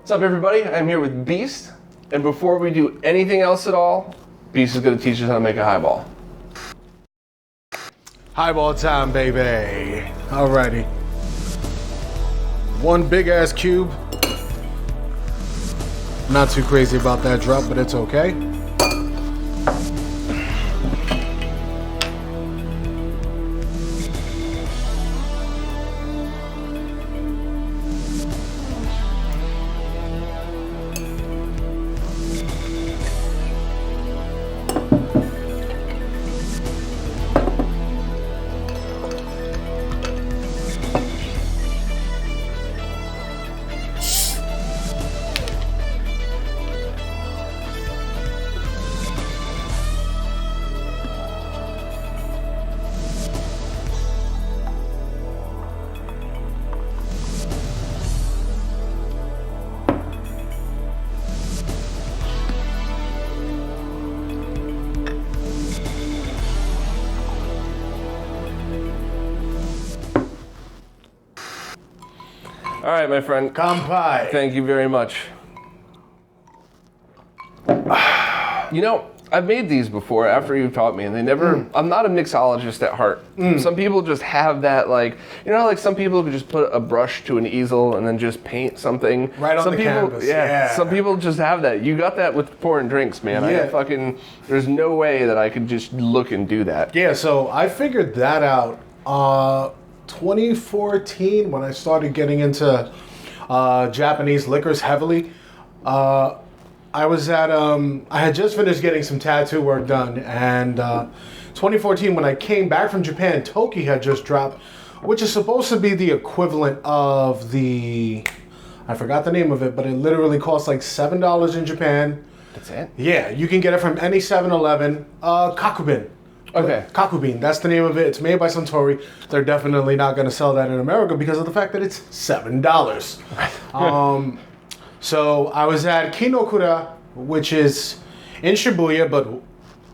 What's up, everybody? I'm here with Beast, and before we do anything else at all, Beast is going to teach us how to make a highball. Highball time, baby. Alrighty. One big ass cube. Not too crazy about that drop, but it's okay. All right, my friend. Kampai. Thank you very much. You know, I've made these before after you've taught me, and they never, I'm not a mixologist at heart. Some people just have that, like, you know, like some people could just put a brush to an easel and then just paint something. Right on some the people, canvas. Yeah, some people just have that. You got that with pouring drinks, man. Yeah. There's no way that I could just look and do that. Yeah, so I figured that out 2014 when I started getting into Japanese liquors heavily. I was at, I had just finished getting some tattoo work done, and 2014 when I came back from Japan, Toki had just dropped, which is supposed to be the equivalent of the, I forgot the name of it, but it literally costs like $7 in Japan. That's it? Yeah, you can get it from any 7-Eleven. Kakubin. Okay. Kakubin, that's the name of it. It's made by Suntory. They're definitely not going to sell that in America because of the fact that it's $7. So I was at Kinokura, which is in Shibuya, but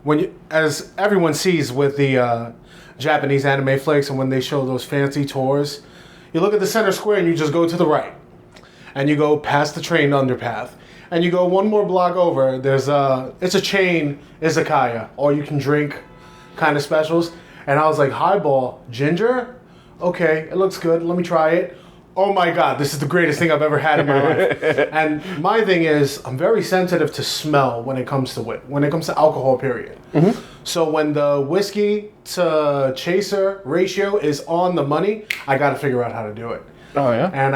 when you, as everyone sees with the Japanese anime flicks and when they show those fancy tours, you look at the center square and you just go to the right. And you go past the train underpath. And you go one more block over, there's it's a chain izakaya, all you can drink kind of specials. And I was like, highball, ginger? Okay, it looks good, let me try it. Oh my God, this is the greatest thing I've ever had in my life. And my thing is, I'm very sensitive to smell when it comes to alcohol, period. Mm-hmm. So when the whiskey to chaser ratio is on the money, I got to figure out how to do it. Oh yeah? And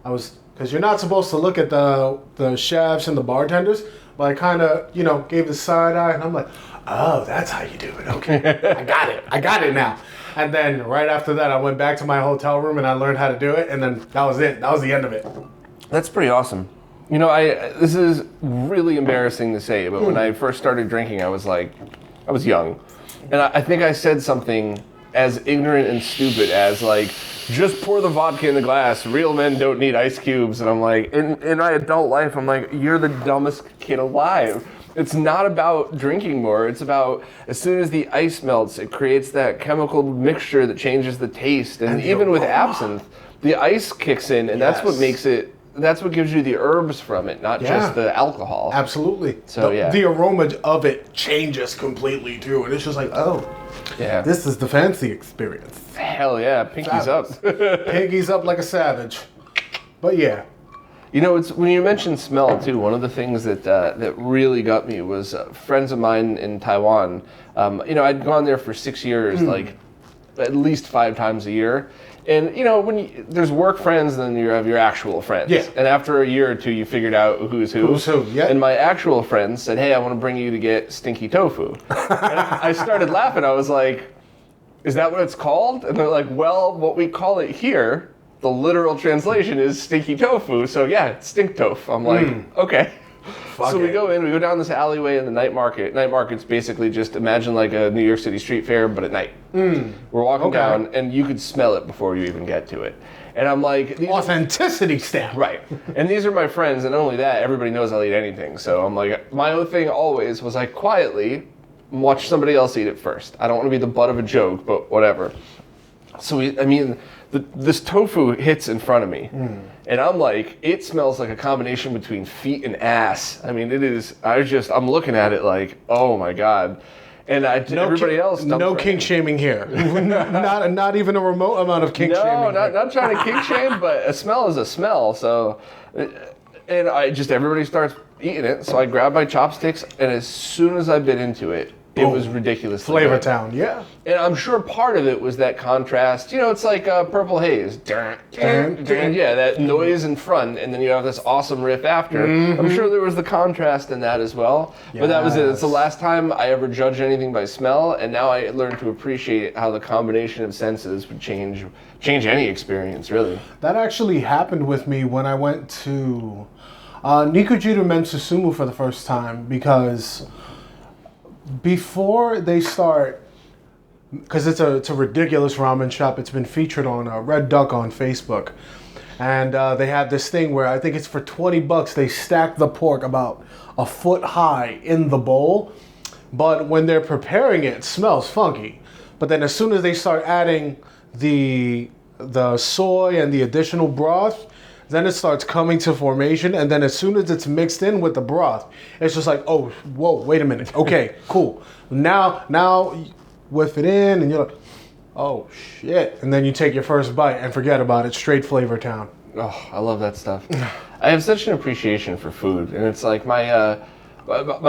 because you're not supposed to look at the chefs and the bartenders, but I kind of, gave the side eye, and I'm like, oh, that's how you do it. Okay, I got it now. And then right after that, I went back to my hotel room and I learned how to do it. And then that was it. That was the end of it. That's pretty awesome. You know, this is really embarrassing to say, but when I first started drinking, I was young. And I think I said something as ignorant and stupid as like, just pour the vodka in the glass. Real men don't need ice cubes. And I'm like, in my adult life, I'm like, you're the dumbest kid alive. It's not about drinking more. It's about as soon as the ice melts, it creates that chemical mixture that changes the taste. And even with absinthe, the ice kicks in, and that's what makes it. That's what gives you the herbs from it, not just the alcohol. Absolutely. So the aroma of it changes completely too, and it's just like, oh, yeah, this is the fancy experience. Hell yeah, pinkies up. Pinkies up like a savage. But yeah. You know, it's when you mentioned smell too. One of the things that really got me was friends of mine in Taiwan. I'd gone there for 6 years, like at least 5 times a year. And when there's work friends, then you have your actual friends. Yeah. And after a year or two, you figured out who's who. Who's who? Yeah. And my actual friends said, "Hey, I want to bring you to get stinky tofu." And I started laughing. I was like, "Is that what it's called?" And they're like, "Well, what we call it here." The literal translation is stinky tofu, so yeah, it's stink tofu. I'm like, okay. So we go down this alleyway in the night market. Night market's basically just imagine like a New York City street fair, but at night. We're walking down, and you could smell it before you even get to it. And I'm like... Authenticity stamp. Right. And these are my friends, and not only that, everybody knows I'll eat anything. So I'm like, my own thing always was like, quietly, watch somebody else eat it first. I don't want to be the butt of a joke, but whatever. So, this tofu hits in front of me, and I'm like, it smells like a combination between feet and ass. I mean, it is. I'm looking at it like, oh my god. And everybody else. No kink shaming here. not even a remote amount of kink shaming. No, not trying to kink shame, but a smell is a smell. So, and everybody starts eating it. So I grab my chopsticks, and as soon as I bit into it, it was ridiculous. Flavor Town, yeah. And I'm sure part of it was that contrast. It's like Purple Haze. Yeah, that noise in front, and then you have this awesome riff after. I'm sure there was the contrast in that as well. But that was it. It's the last time I ever judged anything by smell, and now I learned to appreciate how the combination of senses would change any experience, really. That actually happened with me when I went to Nikojiro Men Susumu for the first time, because before they start, because it's a ridiculous ramen shop. It's been featured on Red Duck on Facebook, and they have this thing where I think it's for $20 they stack the pork about a foot high in the bowl, but when they're preparing it smells funky. But then as soon as they start adding the soy and the additional broth, then it starts coming to formation, and then as soon as it's mixed in with the broth, it's just like, oh, whoa, wait a minute. Okay, cool. Now whiff it in, and you're like, oh, shit. And then you take your first bite and forget about it. Straight Flavor Town. Oh, I love that stuff. I have such an appreciation for food, and it's like my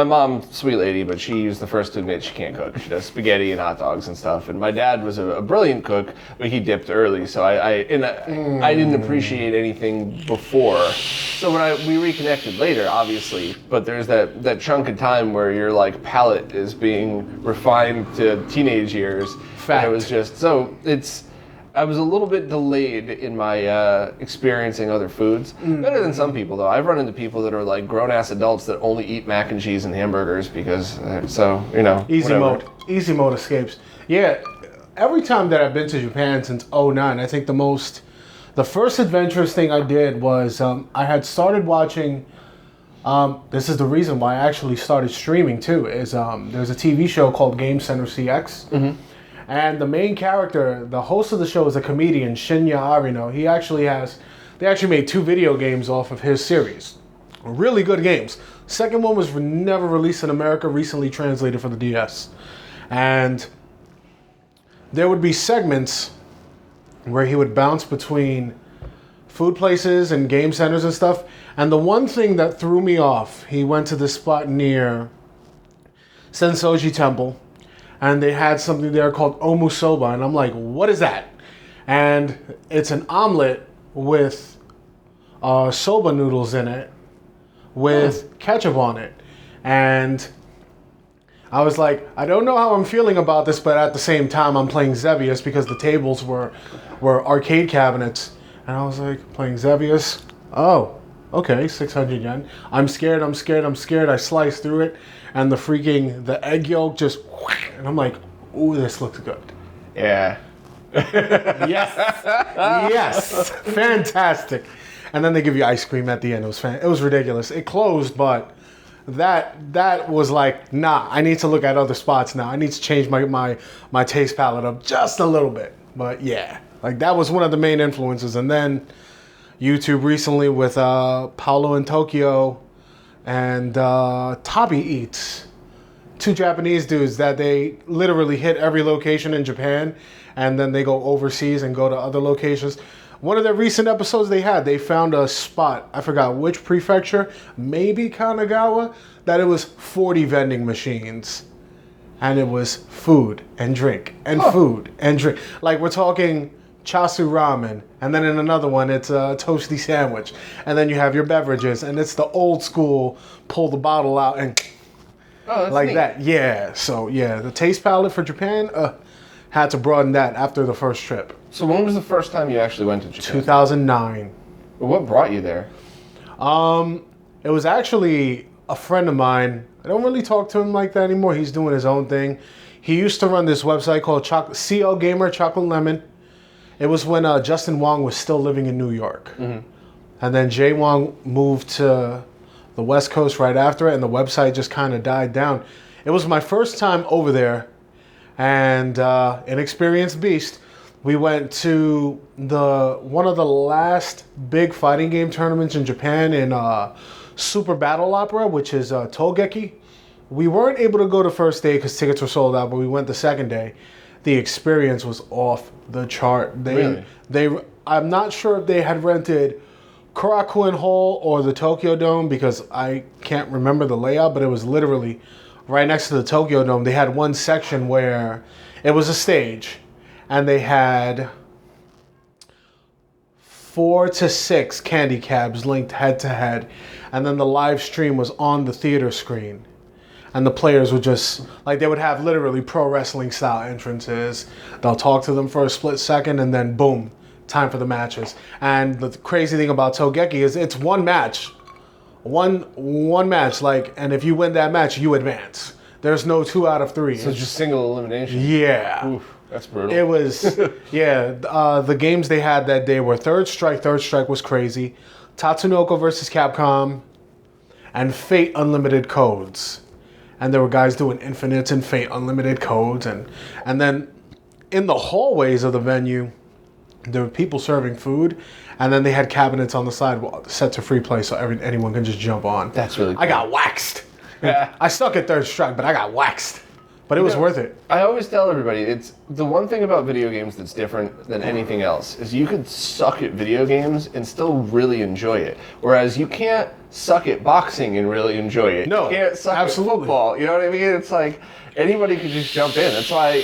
mom, sweet lady, but she's the first to admit she can't cook. She does spaghetti and hot dogs and stuff. And my dad was a brilliant cook, but he dipped early, so I didn't appreciate anything before. So when we reconnected later, obviously, but there's that chunk of time where your like palate is being refined to teenage years. Fact. And it was just I was a little bit delayed in my experiencing other foods. Better than some people, though. I've run into people that are like grown-ass adults that only eat mac and cheese and hamburgers because, Easy mode escapes. Yeah, every time that I've been to Japan since '09, I think the first adventurous thing I did was I had started watching, this is the reason why I actually started streaming too, is there's a TV show called Game Center CX. And the main character, the host of the show, is a comedian, Shinya Arino. They actually made 2 video games off of his series. Really good games. Second one was never released in America, recently translated for the DS. And there would be segments where he would bounce between food places and game centers and stuff. And the one thing that threw me off, he went to this spot near Sensoji Temple, and they had something there called omusoba, and I'm like, what is that? And it's an omelet with soba noodles in it with ketchup on it. And I was like, I don't know how I'm feeling about this, but at the same time, I'm playing Xevious because the tables were arcade cabinets. And I was like, playing Xevious? Oh, okay, 600 yen. I'm scared. I sliced through it, and the egg yolk just, and I'm like, ooh, this looks good. Yeah. Yes, fantastic. And then they give you ice cream at the end. It was ridiculous. It closed, but that was like, nah, I need to look at other spots now. I need to change my taste palette up just a little bit. But yeah, like that was one of the main influences. And then YouTube recently with Paolo in Tokyo and Tabi Eats. 2 Japanese dudes that they literally hit every location in Japan, and then they go overseas and go to other locations. One of their recent episodes they found a spot, I forgot which prefecture, maybe Kanagawa, that it was 40 vending machines. And it was food and drink and food and drink. Like we're talking chasu ramen, and then in another one it's a toasty sandwich. And then you have your beverages, and it's the old school, pull the bottle out and like neat. That. Yeah, so yeah, the taste palette for Japan, had to broaden that after the first trip. So when was the first time you actually went to Japan? 2009. What brought you there? It was actually a friend of mine. I don't really talk to him like that anymore. He's doing his own thing. He used to run this website called CL Gamer Chocolate Lemon. It was when Justin Wong was still living in New York. Mm-hmm. And then Jay Wong moved to the West Coast right after it, and the website just kind of died down. It was my first time over there, and inexperienced beast. We went to one of the last big fighting game tournaments in Japan in Super Battle Opera, which is Togeki. We weren't able to go the first day because tickets were sold out, but we went the second day. The experience was off the chart. Really? I'm not sure if they had rented Korakuen Hall or the Tokyo Dome because I can't remember the layout, but it was literally right next to the Tokyo Dome. They had one section where it was a stage, and they had 4 to 6 candy cabs linked head to head, and then the live stream was on the theater screen. And the players would just, like, they would have literally pro wrestling style entrances. They'll talk to them for a split second, and then boom, time for the matches. And the crazy thing about Togeki is it's one match. One match, like, and if you win that match, you advance. There's no 2 out of 3. So it's just single elimination? Yeah. Oof, that's brutal. It was, yeah. The games they had that day were Third Strike. Third Strike was crazy. Tatsunoko versus Capcom. And Fate Unlimited Codes. And there were guys doing Infinites and Fate Unlimited Codes. And then in the hallways of the venue, there were people serving food. And then they had cabinets on the side set to free play so anyone can just jump on. That's really cool. I got waxed. Yeah. I stuck at Third Strike, but I got waxed. But it was worth it. I always tell everybody, it's the one thing about video games that's different than anything else is you could suck at video games and still really enjoy it. Whereas you can't suck at boxing and really enjoy it. No, you can't suck absolutely. at football. You know what I mean? It's like anybody could just jump in. That's why,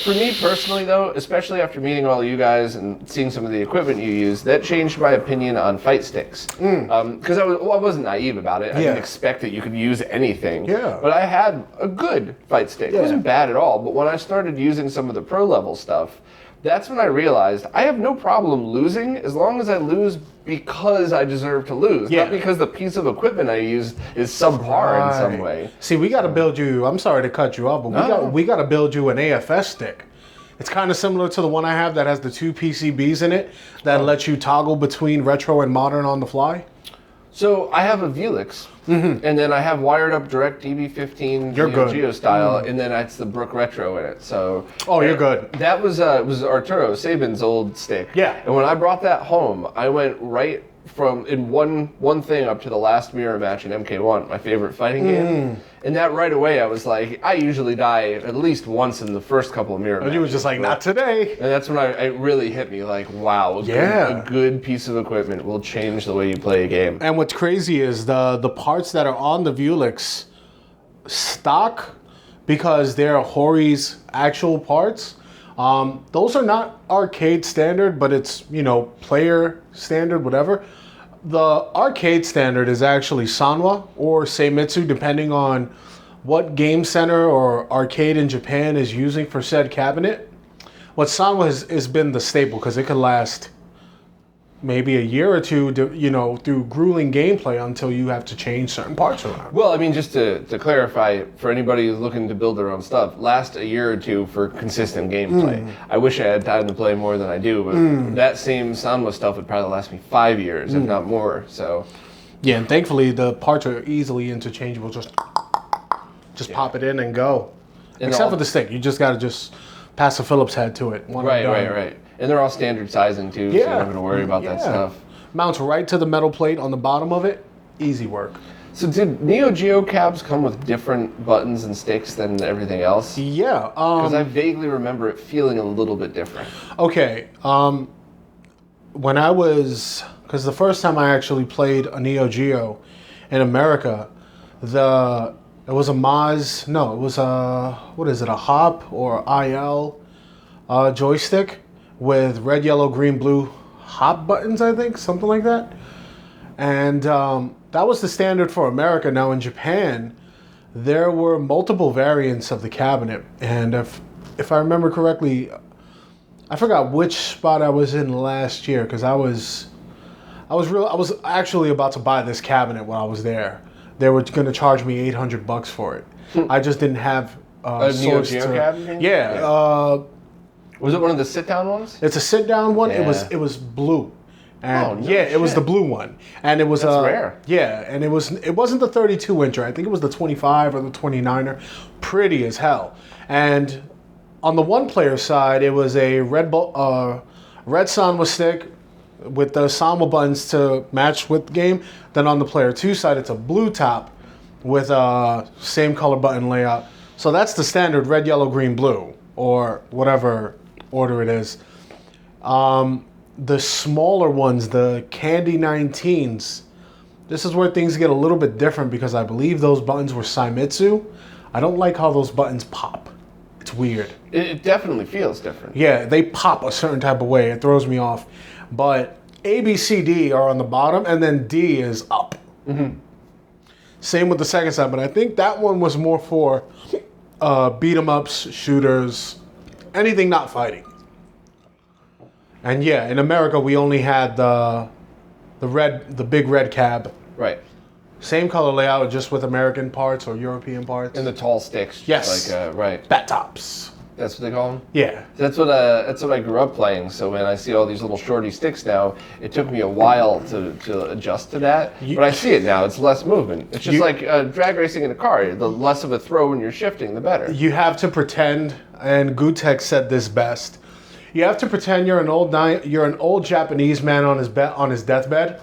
for me personally though, especially after meeting all of you guys and seeing some of the equipment you use, that changed my opinion on fight sticks. Because I wasn't naive about it. I didn't expect that you could use anything. Yeah. But I had a good fight stick. It wasn't bad at all. But when I started using some of the pro level stuff, that's when I realized I have no problem losing as long as I lose because I deserve to lose, not because the piece of equipment I used is subpar in some way. See, we got to build you. I'm sorry to cut you off, but we got to build you an AFS stick. It's kind of similar to the one I have that has the 2 PCBs in it that lets you toggle between retro and modern on the fly. So I have a Velix, and then I have wired up direct DB15 Geo style, and then it's the Brook Retro in it. So you're good. That was Arturo Sabin's old stick. Yeah. And when I brought that home, I went right from in one thing up to the last mirror match in MK1, my favorite fighting game. And that right away, I was like, I usually die at least once in the first couple of mirror matches. You was just like, not today. And that's when it really hit me, like, wow, a good piece of equipment will change the way you play a game. And what's crazy is the parts that are on the Velix stock, because they're Hori's actual parts. Those are not arcade standard, but it's, player standard, whatever. The arcade standard is actually Sanwa or Seimitsu, depending on what game center or arcade in Japan is using for said cabinet. What Sanwa has been the staple because it could last maybe a year or two, through grueling gameplay until you have to change certain parts around. Well, I mean, just to clarify, for anybody who's looking to build their own stuff, last a year or two for consistent gameplay. I wish I had time to play more than I do, but that same Sanwa stuff would probably last me 5 years, if not more, so. Yeah, and thankfully the parts are easily interchangeable. Just pop it in and go. And Except for the stick. You just got to pass a Phillips head to it. Right. And they're all standard sizing too, so you don't have to worry about that stuff. Mounts right to the metal plate on the bottom of it. Easy work. So did Neo Geo cabs come with different buttons and sticks than everything else? Yeah. Because I vaguely remember it feeling a little bit different. Okay. When I was... Because the first time I actually played a Neo Geo in America, it was a Maz... No, it was a... What is it? A Hop or IL joystick with red, yellow, green, blue hop buttons, I think, something like that. And that was the standard for America. Now in Japan, there were multiple variants of the cabinet, and if I remember correctly, I forgot which spot I was in last year because I was actually about to buy this cabinet when I was there. They were going to charge me $800 for it. I just didn't have a Neo Geo cabinet. Yeah. Was it one of the sit-down ones? It's a sit-down one. Yeah. It was blue. And shit. It was the blue one. And it was That's rare. Yeah, and it wasn't the 32 incher. I think it was the 25 or the 29er. Pretty as hell. And on the one-player side, it was a red Samba stick with the Samba buttons to match with the game. Then on the player 2 side, it's a blue top with same color button layout. So that's the standard red, yellow, green, blue, or whatever order it is. The smaller ones, the Candy 19s, this is where things get a little bit different because I believe those buttons were Saimitsu. I don't like how those buttons pop. It's weird. It definitely feels different. Yeah, they pop a certain type of way. It throws me off. But A, B, C, D are on the bottom, and then D is up. Mm-hmm. Same with the second side, but I think that one was more for beat 'em ups, shooters, anything not fighting. And yeah, in America we only had the big red cab. Right. Same color layout, just with American parts or European parts. And the tall sticks. Yes. Like, right. Bat tops. That's what they call them? Yeah. That's what I grew up playing. So when I see all these little shorty sticks now, it took me a while to adjust to that. But I see it now. It's less movement. It's just like drag racing in a car. The less of a throw when you're shifting, the better. You have to pretend, and Gutek said this best. You have to pretend you're an old Japanese man on his deathbed,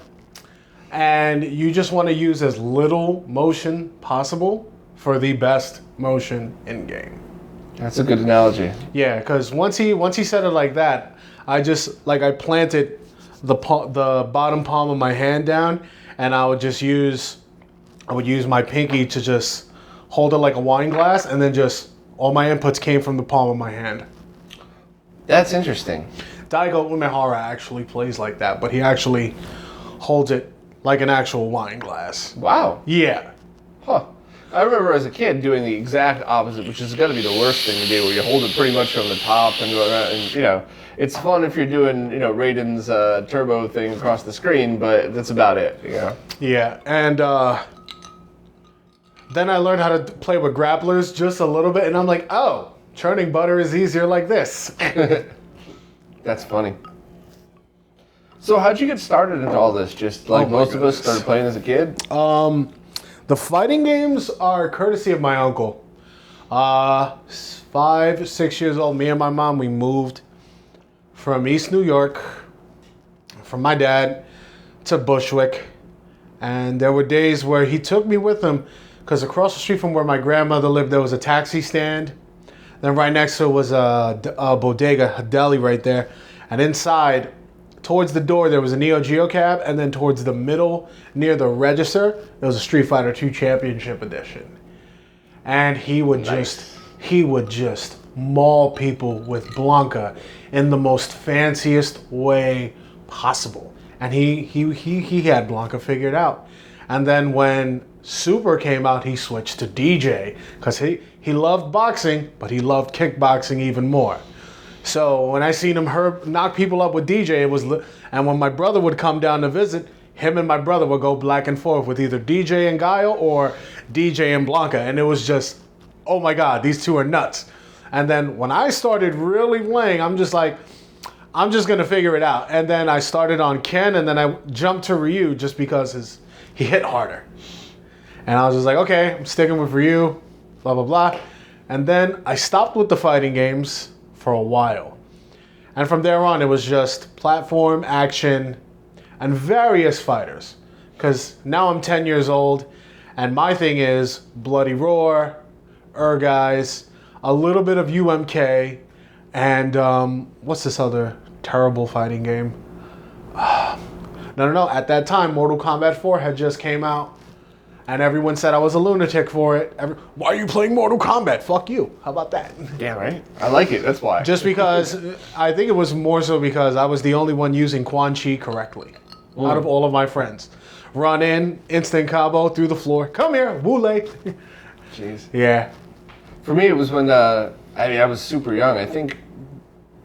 and you just want to use as little motion possible for the best motion in game. That's a good analogy. Yeah, because once he said it like that, I planted the bottom palm of my hand down, and I would use my pinky to just hold it like a wine glass, and then just all my inputs came from the palm of my hand. That's interesting. Daigo Umehara actually plays like that, but he actually holds it like an actual wine glass. Wow. Yeah. Huh. I remember as a kid doing the exact opposite, which is got to be the worst thing to do, where you hold it pretty much from the top and go around, and it's fun if you're doing Raiden's turbo thing across the screen, but that's about it. Yeah, and then I learned how to play with grapplers just a little bit, and I'm like, oh, churning butter is easier like this. That's funny. So how'd you get started into all this? Just like most of us started playing as a kid? The fighting games are courtesy of my uncle. 5, 6 years old, me and my mom, we moved from East New York, from my dad to Bushwick. And there were days where he took me with him, because across the street from where my grandmother lived, there was a taxi stand. Then right next to it was a bodega, a deli right there. And inside, towards the door, there was a Neo Geo cab, and then towards the middle, near the register, there was a Street Fighter II Championship Edition. And he would just maul people with Blanca in the most fanciest way possible. And he had Blanca figured out. And then when Super came out, he switched to DJ, because he loved boxing, but he loved kickboxing even more. So when I seen him knock people up with DJ, and when my brother would come down to visit, him and my brother would go back and forth with either DJ and Guile or DJ and Blanca, and it was just, oh my God, these two are nuts. And then when I started really playing, I'm just like, I'm just gonna figure it out. And then I started on Ken, and then I jumped to Ryu just because he hit harder. And I was just like, okay, I'm sticking with Ryu, blah, blah, blah. And then I stopped with the fighting games for a while. And from there on, it was just platform, action, and various fighters. Because now I'm 10 years old, and my thing is Bloody Roar, Guys, a little bit of UMK, and what's this other terrible fighting game? No. At that time, Mortal Kombat 4 had just came out. And everyone said I was a lunatic for it. Why are you playing Mortal Kombat? Fuck you. How about that? Yeah, right? I like it. That's why. Just because, I think it was more so because I was the only one using Quan Chi correctly out of all of my friends. Run in, instant combo through the floor. Come here, Wule. Jeez. Yeah. For me, it was when, I was super young. I think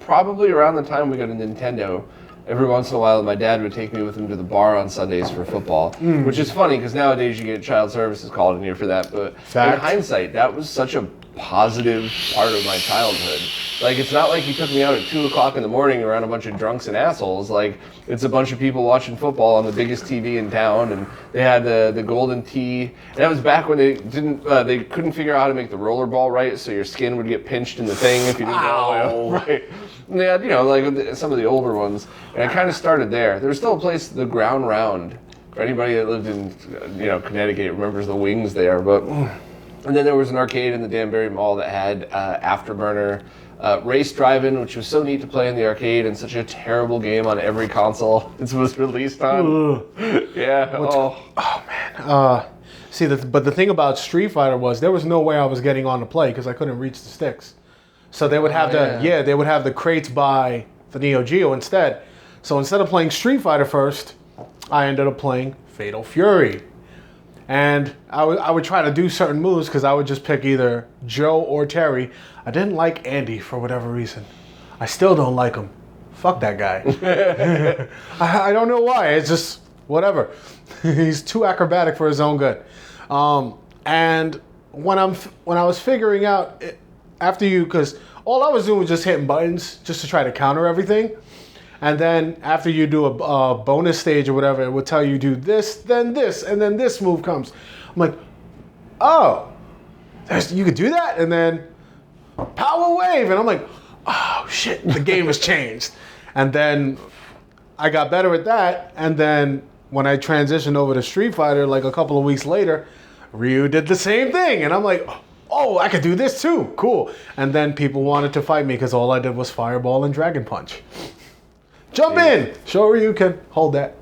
probably around the time we got a Nintendo. Every once in a while, my dad would take me with him to the bar on Sundays for football, which is funny because nowadays you get child services called in here for that. But in hindsight, that was such a positive part of my childhood. Like, it's not like he took me out at 2 o'clock in the morning around a bunch of drunks and assholes. Like, it's a bunch of people watching football on the biggest TV in town, and they had the golden tee. And that was back when they couldn't figure out how to make the roller ball right, so your skin would get pinched in the thing if you didn't go all the way up. Right. And they had, like some of the older ones. And I kind of started there. There was still a place, the Ground Round. For anybody that lived in, Connecticut remembers the wings there. But and then there was an arcade in the Danbury Mall that had Afterburner. Race Driving, which was so neat to play in the arcade, and such a terrible game on every console it was released on. Yeah. Oh man. But the thing about Street Fighter was there was no way I was getting on to play because I couldn't reach the sticks. So they would have they would have the crates by the Neo Geo instead. So instead of playing Street Fighter first, I ended up playing Fatal Fury. And I would try to do certain moves because I would just pick either Joe or Terry. I didn't like Andy for whatever reason. I still don't like him. Fuck that guy. I don't know why. It's just whatever. He's too acrobatic for his own good. And when I was figuring out because all I was doing was just hitting buttons just to try to counter everything. And then after you do a bonus stage or whatever, it would tell you do this, then this, and then this move comes. I'm like, oh, you could do that? And then power wave. And I'm like, oh shit, the game has changed. And then I got better at that. And then when I transitioned over to Street Fighter, like a couple of weeks later, Ryu did the same thing. And I'm like, oh, I could do this too. Cool. And then people wanted to fight me because all I did was Fireball and Dragon Punch. Jump in! Show her you can hold that.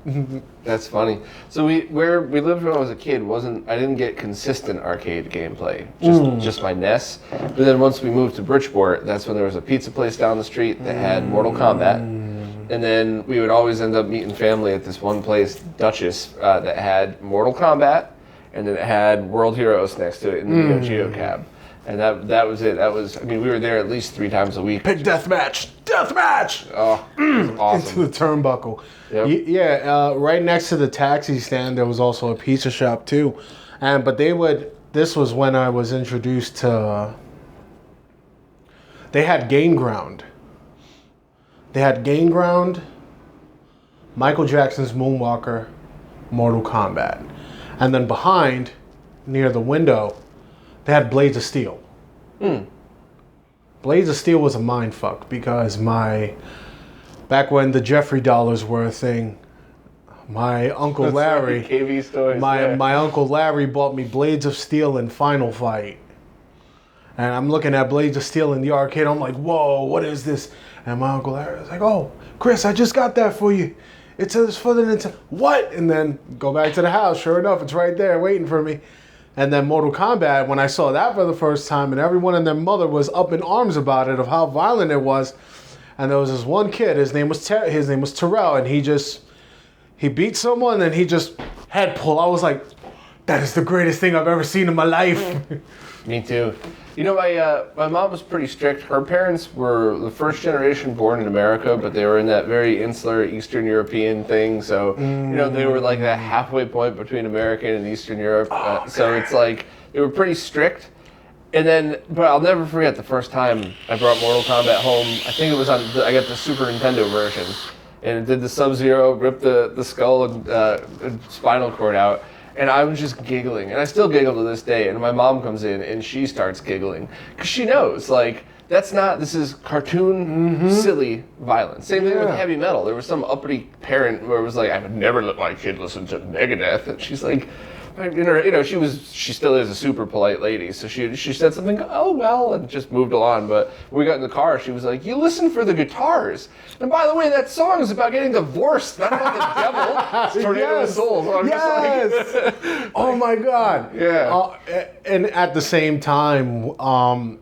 That's funny. So where we lived when I was a kid I didn't get consistent arcade gameplay, just my NES. But then once we moved to Bridgeport, that's when there was a pizza place down the street that had Mortal Kombat. And then we would always end up meeting family at this one place, Duchess, that had Mortal Kombat, and then it had World Heroes next to it in the Neo Geo cab. And that was it. We were there at least 3 times a week. Pick deathmatch! Deathmatch! Oh, it was awesome. Into the turnbuckle. Yep. Right next to the taxi stand, there was also a pizza shop too. But this was when I was introduced to, they had Game Ground. They had Game Ground, Michael Jackson's Moonwalker, Mortal Kombat. And then behind, near the window, they had Blades of Steel. Blades of Steel was a mindfuck because back when the Jeffrey dollars were a thing, my Uncle Larry, KV stories, my Uncle Larry bought me Blades of Steel in Final Fight. And I'm looking at Blades of Steel in the arcade. I'm like, whoa, what is this? And my Uncle Larry was like, oh, Chris, I just got that for you. It says for the Nintendo. What? And then go back to the house. Sure enough, it's right there waiting for me. And then Mortal Kombat, when I saw that for the first time, and everyone and their mother was up in arms about it, of how violent it was. And there was this one kid, his name was Terrell, and he beat someone and he just head pull. I was like, that is the greatest thing I've ever seen in my life. Me too. My mom was pretty strict. Her parents were the first generation born in America, but they were in that very insular Eastern European thing. So, they were like that halfway point between American and Eastern Europe. So it's like, they were pretty strict. But I'll never forget the first time I brought Mortal Kombat home. I think it was I got the Super Nintendo version. And it did the Sub-Zero, ripped the skull and spinal cord out. And I was just giggling, and I still giggle to this day. And my mom comes in, and she starts giggling because she knows, this is cartoon, silly violence. Same thing with heavy metal. There was some uppity parent where it was like, I would never let my kid listen to Megadeth, and she's like, she still is a super polite lady, so she said something, oh well, and just moved along. But when we got in the car, she was like, you listen for the guitars. And by the way, that song is about getting divorced, not about the devil. It's Tornado of Souls. So Yes. Oh my God. Yeah. And at the same time,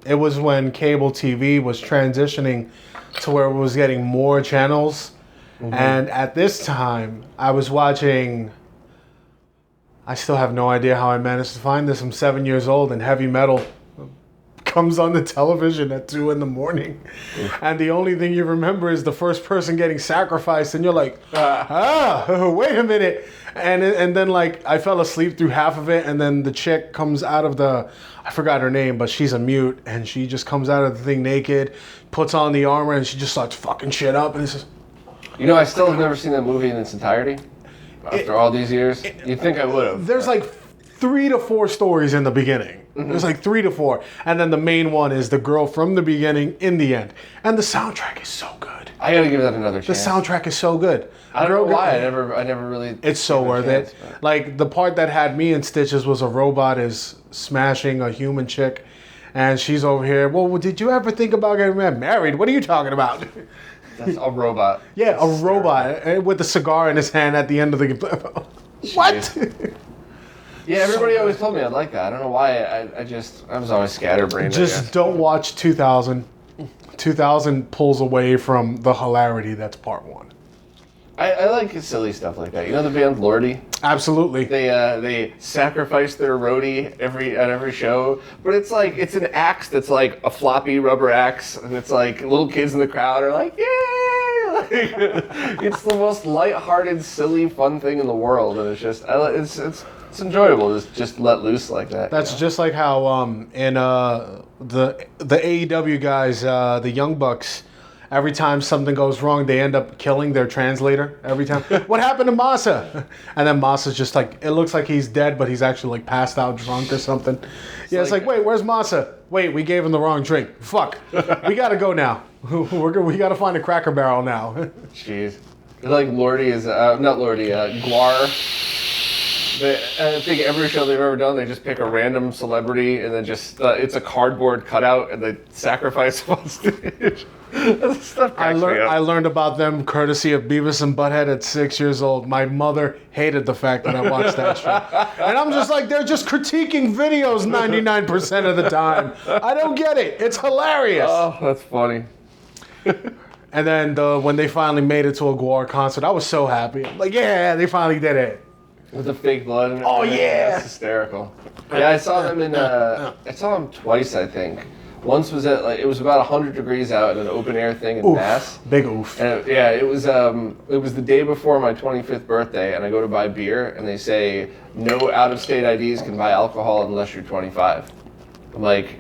it was when cable TV was transitioning to where it was getting more channels. And at this time, I was watching, I still have no idea how I managed to find this. I'm 7 years old, and heavy metal comes on the television at 2 in the morning, and the only thing you remember is the first person getting sacrificed, and you're like, wait a minute. And then like I fell asleep through half of it, and then the chick comes out of I forgot her name, but she's a mute, and she just comes out of the thing naked, puts on the armor, and she just starts fucking shit up, and it's just... You know, I still have never seen that movie in its entirety. After all these years, you'd think I would have. There's like 3 to 4 stories in the beginning. There's like 3 to 4, and then the main one is the girl from the beginning in the end, and the soundtrack is so good. I gotta give that another chance. The soundtrack is so good. I don't know why. I never really. It's so worth it. Like the part that had me in stitches was a robot is smashing a human chick, and she's over here. Well, did you ever think about getting married? What are you talking about? That's a robot. Yeah, a robot with a cigar in his hand at the end of the. What? Yeah, everybody always told me I'd like that. I don't know why. I was always scatterbrained. Just don't watch 2000. 2000 pulls away from the hilarity that's part 1. I like silly stuff like that. You know the band Lordy? Absolutely. They sacrifice their roadie at every show, but it's an axe that's like a floppy rubber axe, and it's like little kids in the crowd are like, yay! Like, it's the most lighthearted, silly, fun thing in the world, and it's just it's enjoyable to just let loose like that. That's just like how in the AEW guys, the Young Bucks. Every time something goes wrong, they end up killing their translator every time. What happened to Masa? And then Masa's just like, it looks like he's dead, but he's actually like passed out drunk or something. It's like, wait, where's Masa? Wait, we gave him the wrong drink. Fuck. We gotta go now. We gotta find a Cracker Barrel now. Jeez. Like Lordy is, not Lordy, Guar. I think every show they've ever done, they just pick a random celebrity and then just, it's a cardboard cutout and they sacrifice them on stage. I learned about them courtesy of Beavis and Butthead at 6 years old. My mother hated the fact that I watched that show. And I'm just like, they're just critiquing videos 99% of the time. I don't get it. It's hilarious. Oh, that's funny. And then when they finally made it to a Guar concert, I was so happy. Like, yeah, they finally did it. With the fake blood and everything. Oh, yeah. That's hysterical. Yeah, I saw them I saw them twice, I think. Once was it was about 100 degrees out at an open air thing in Mass. Big oof. And it was the day before my 25th birthday, and I go to buy beer, and they say no out-of-state IDs can buy alcohol unless you're 25. I'm like,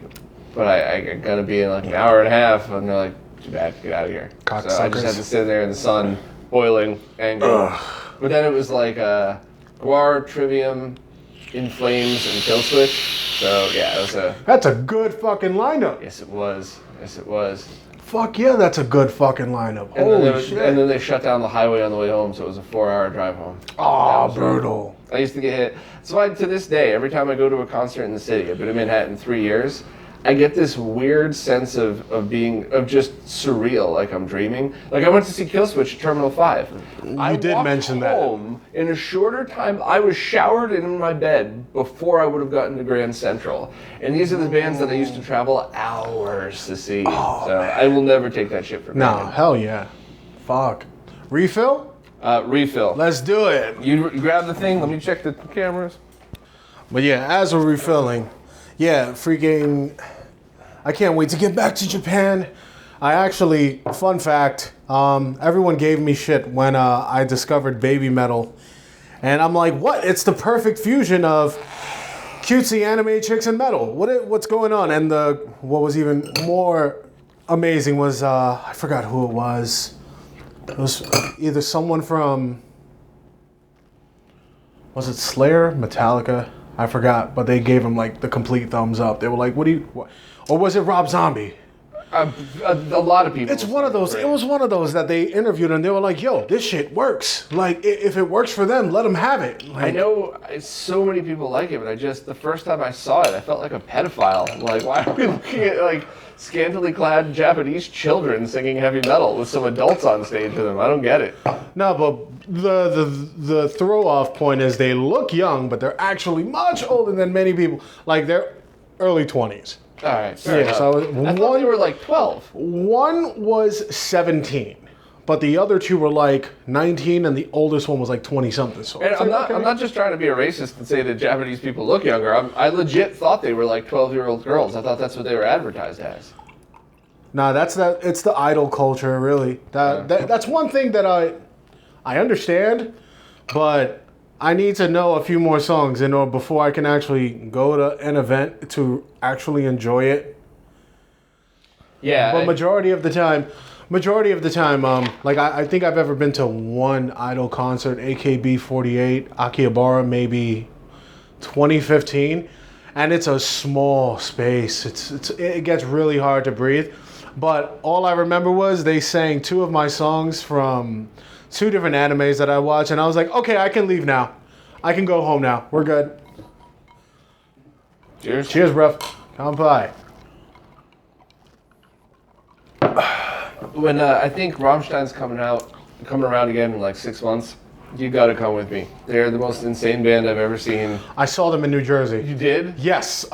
but I gotta be in like an hour and a half, and they're like, too bad, get out of here. So I just had to sit there in the sun, boiling, angry. But then it was like Guar, Trivium, In Flames, and Kill Switch. So yeah, it was That's a good fucking lineup. Yes, it was. Yes, it was. Fuck yeah, that's a good fucking lineup. Holy shit. And then they shut down the highway on the way home, so it was a 4-hour drive home. Oh, brutal. I used to get hit. So to this day, every time I go to a concert in the city, I've been in Manhattan 3 years, I get this weird sense of just surreal, like I'm dreaming. Like I went to see Killswitch at Terminal 5. You did mention that. Home in a shorter time. I was showered and in my bed before I would have gotten to Grand Central. And these are the bands that I used to travel hours to see. Oh, so man. I will never take that shit for granted. No, hell yeah. Fuck. Refill? Refill. Let's do it. You grab the thing. Let me check the cameras. But yeah, as we're refilling, yeah, freaking... I can't wait to get back to Japan. I actually, fun fact, everyone gave me shit when I discovered baby metal. And I'm like, what? It's the perfect fusion of cutesy anime chicks and metal. What's going on? And what was even more amazing was, I forgot who it was. It was either someone from, was it Slayer? Metallica? I forgot, but they gave him like the complete thumbs up. They were like, what? Or was it Rob Zombie? A lot of people. It's one of those. It was one of those that they interviewed and they were like, yo, this shit works. Like, if it works for them, let them have it. Like, I know so many people like it, but the first time I saw it, I felt like a pedophile. I'm like, why are we looking at like scantily clad Japanese children singing heavy metal with some adults on stage with them? I don't get it. No, but the throw off point is they look young, but they're actually much older than many people. Like, they're early 20s. All right. Yeah, so I thought they were like 12. One was 17, but the other two were like 19, and the oldest one was like 20 something. So And I'm not just trying to be a racist and say that Japanese people look younger. I legit thought they were like 12-year-old girls. I thought that's what they were advertised as. Nah, it's the idol culture, really. That's one thing that I understand, but I need to know a few more songs before I can actually go to an event to actually enjoy it. Yeah. But majority of the time, like I think I've ever been to one idol concert, AKB48, Akihabara, maybe 2015, and it's a small space. It gets really hard to breathe. But all I remember was they sang two of my songs from two different animes that I watched, and I was like, okay, I can leave now. I can go home now. We're good. Cheers. Cheers, bruv. Kanpai. When I think Rammstein's coming around again in like 6 months, you got to come with me. They're the most insane band I've ever seen. I saw them in New Jersey. You did? Yes.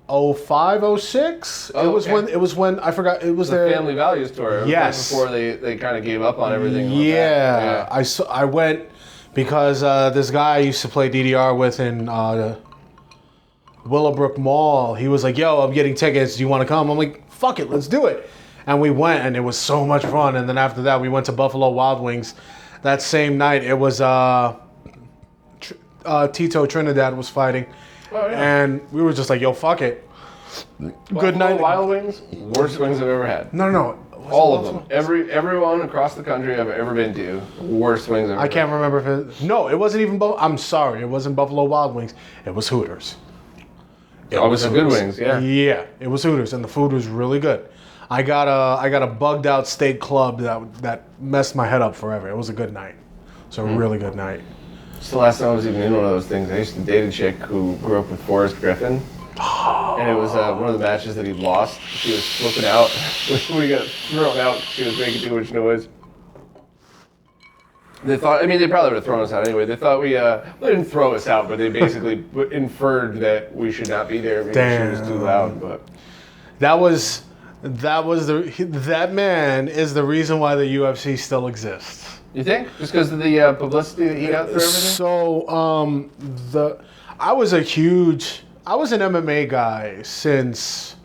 05, 06. Oh, It was when I forgot. It was The their Family Values tour. It was Yes. right before they kind of gave up on everything. Yeah. I went because this guy I used to play DDR with in Willowbrook Mall. He was like, "Yo, I'm getting tickets. Do you want to come?" I'm like, "Fuck it, let's do it." And we went, and it was so much fun. And then after that, we went to Buffalo Wild Wings. That same night, it was Tito Trinidad was fighting. Oh, yeah. And we were just like, yo, fuck it. Good night. Wild Wings, worst wings I've ever had. No. All of them. Everyone across the country I've ever been to, worst wings I've ever I can't remember if it... No, it wasn't even... I'm sorry. It wasn't Buffalo Wild Wings. It was Hooters. It was some good wings, yeah. Yeah, it was Hooters, and the food was really good. I got a bugged out steak club that messed my head up forever. It was a good night. It was a really good night. It's the last time I was even in one of those things. I used to date a chick who grew up with Forrest Griffin. And it was one of the matches that he lost. She was flipping out when he got thrown out. She was making too much noise. They thought, they probably would have thrown us out anyway. They thought they didn't throw us out, but they basically inferred that we should not be there because she was too loud. But that man is the reason why the UFC still exists. You think? Just because of the publicity that he got for everything? So, I was an MMA guy since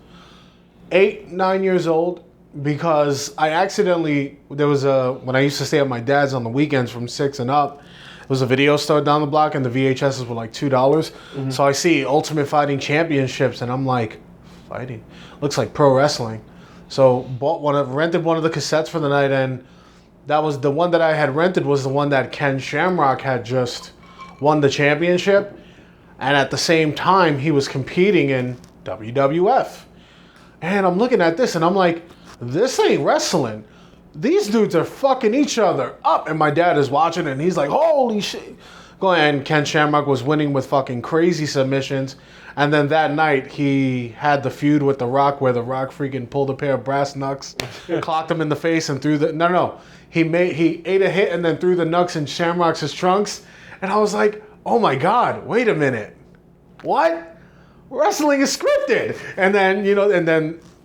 8, 9 years old because I accidentally, when I used to stay at my dad's on the weekends from 6 and up, there was a video store down the block and the VHSs were like $2. Mm-hmm. So I see Ultimate Fighting Championships and I'm like, fighting? Looks like pro wrestling. So rented one of the cassettes for the night, and that was the one that I had rented was the one that Ken Shamrock had just won the championship. And at the same time, he was competing in WWF. And I'm looking at this and I'm like, this ain't wrestling. These dudes are fucking each other up. And my dad is watching and he's like, holy shit. And Ken Shamrock was winning with fucking crazy submissions. And then that night, he had the feud with The Rock where The Rock freaking pulled a pair of brass knucks, clocked him in the face and threw the... No. He ate a hit and then threw the knucks in Shamrock's trunks. And I was like, oh my God, wait a minute. What? Wrestling is scripted. And then,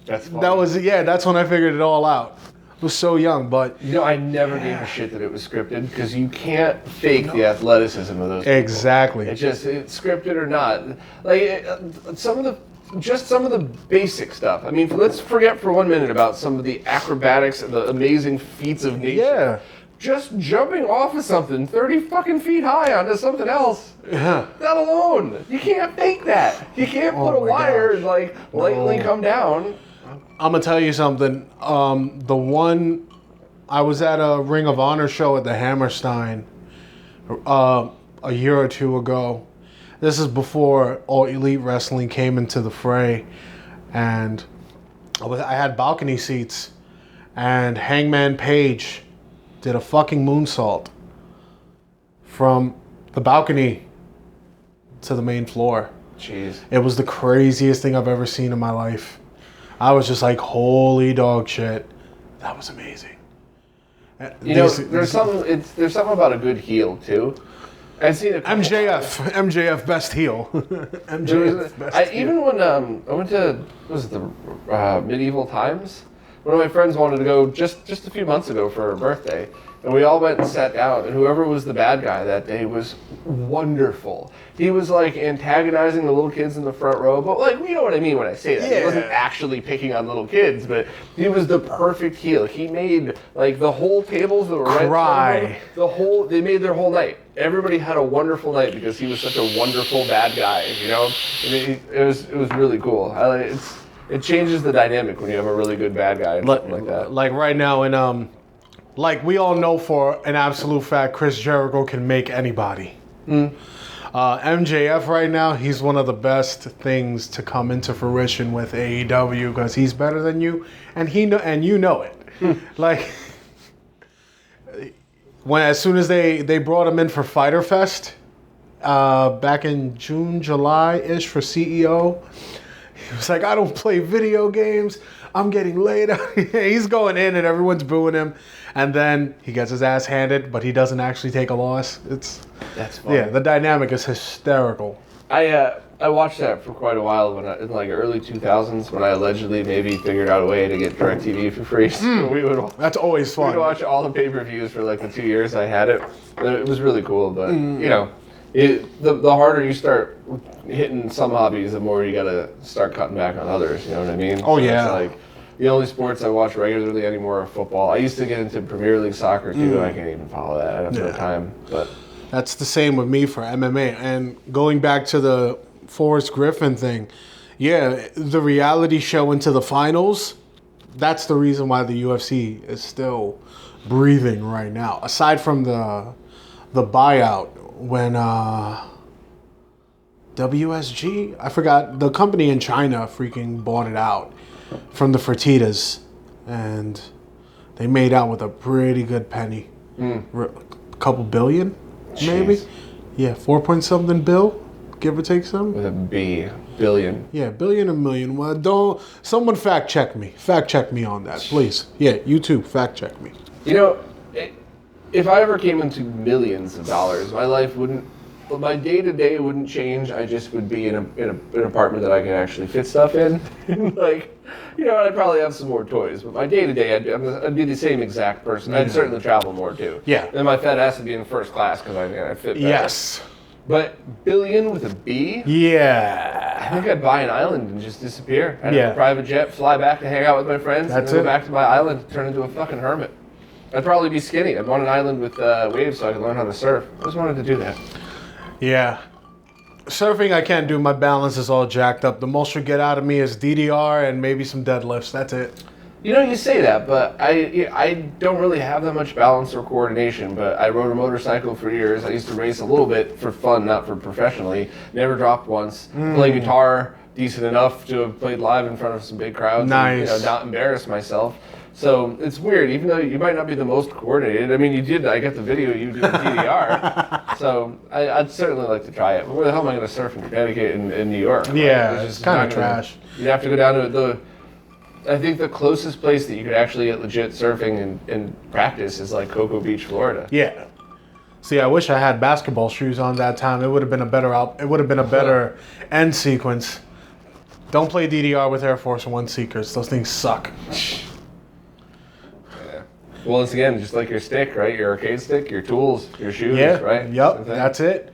That's funny. that's when I figured it all out. I was so young, but... I never gave a shit that it was scripted because you can't fake the athleticism of those people. Exactly. It's scripted or not. Like, some of the basic stuff. Let's forget for 1 minute about some of the acrobatics and the amazing feats of nature. Yeah. Just jumping off of something 30 fucking feet high onto something else. Yeah. That alone. You can't fake that. You can't put a wire and lightly come down. I'm gonna tell you something. The one I was at a Ring of Honor show at the Hammerstein a year or two ago. This is before All Elite Wrestling came into the fray, and I had balcony seats, and Hangman Page did a fucking moonsault from the balcony to the main floor. Jeez. It was the craziest thing I've ever seen in my life. I was just like, holy dog shit. That was amazing. There's something about a good heel too. I've seen it. MJF best heel. MJF best heel. Even when I went to the medieval times, one of my friends wanted to go just a few months ago for her birthday. And we all went and sat down, and whoever was the bad guy that day was wonderful. He was like antagonizing the little kids in the front row, but like, you know what I mean when I say that. He wasn't actually picking on little kids, but he was the perfect heel. He made like the whole tables that were right in front of him, they made their whole night. Everybody had a wonderful night because he was such a wonderful bad guy, you know? I mean, it was really cool. It changes the dynamic when you have a really good bad guy and something like that. Like right now in like we all know for an absolute fact, Chris Jericho can make anybody. MJF right now, he's one of the best things to come into fruition with AEW because he's better than you, and you know it. Like as soon as they brought him in for Fyter Fest back in June, July-ish for CEO, he was like, I don't play video games. I'm getting laid out. He's going in and everyone's booing him. And then he gets his ass handed, but he doesn't actually take a loss. That's funny. Yeah, the dynamic is hysterical. I watched that for quite a while in like early 2000s when I allegedly maybe figured out a way to get DirecTV for free. So That's always fun. We would watch all the pay-per-views for like the 2 years I had it. It was really cool, but you know, the harder you start hitting some hobbies, the more you gotta start cutting back on others. You know what I mean? Oh, So yeah. It's like the only sports I watch regularly anymore are football. I used to get into Premier League soccer too. I can't even follow that. I don't have no time. But that's the same with me for MMA. And going back to the Forrest Griffin thing, yeah, the reality show into the finals, that's the reason why the UFC is still breathing right now. Aside from the buyout when WSG, I forgot, the company in China freaking bought it out from the Fertitas, and they made out with a pretty good penny. A couple billion, maybe? Jeez. Yeah, 4-point-something bill, give or take some. with a B, billion. Yeah, billion or million. Well, someone fact check me. Fact check me on that, please. Yeah, you too, fact check me. You know, if I ever came into millions of dollars, my life wouldn't, my day-to-day wouldn't change. I just would be in an apartment that I could actually fit stuff in. Like, you know, I'd probably have some more toys, but my day-to-day, I'd be the same exact person. I'd certainly travel more too. Yeah. And my fat ass would be in first class because I'd fit better. Yes. But billion with a B? Yeah. I think I'd buy an island and just disappear. I'd have a private jet, fly back to hang out with my friends, and then go back to my island and turn into a fucking hermit. I'd probably be skinny. I'd want an island with waves so I could learn how to surf. I just wanted to do that. Yeah. Surfing I can't do. My balance is all jacked up. The most you get out of me is DDR and maybe some deadlifts. That's it. You know, you say that, but I don't really have that much balance or coordination, but I rode a motorcycle for years. I used to race a little bit for fun, not for professionally. Never dropped once. Play guitar decent enough to have played live in front of some big crowds. Nice. And, not embarrass myself. So it's weird, even though you might not be the most coordinated. I mean, you did. I got the video you did with DDR. So I'd certainly like to try it. But where the hell am I going to surf in Connecticut in New York? Yeah, it's kind of trash. You'd have to go down to I think the closest place that you could actually get legit surfing and practice is like Cocoa Beach, Florida. Yeah. See, I wish I had basketball shoes on that time. It would have been a better end sequence. Don't play DDR with Air Force One Seekers. Those things suck. Yeah. Well, it's again just like your stick, right? Your arcade stick, your tools, your shoes, right? Yep. That's it.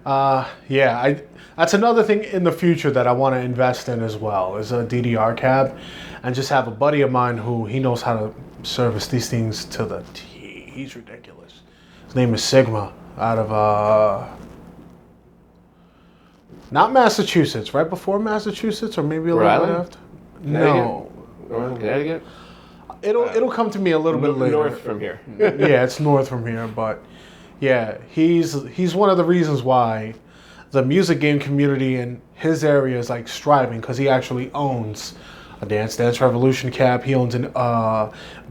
That's another thing in the future that I want to invest in as well, is a DDR cab, and just have a buddy of mine who he knows how to service these things to the T. He's ridiculous. His name is Sigma, out of not Massachusetts, right before Massachusetts, or maybe a little bit after. No, Northern Connecticut. It'll come to me a little bit later. North from here. Yeah, it's north from here, but yeah, he's one of the reasons why the music game community in his area is like striving, because he actually owns a Dance Dance Revolution cap. He owns an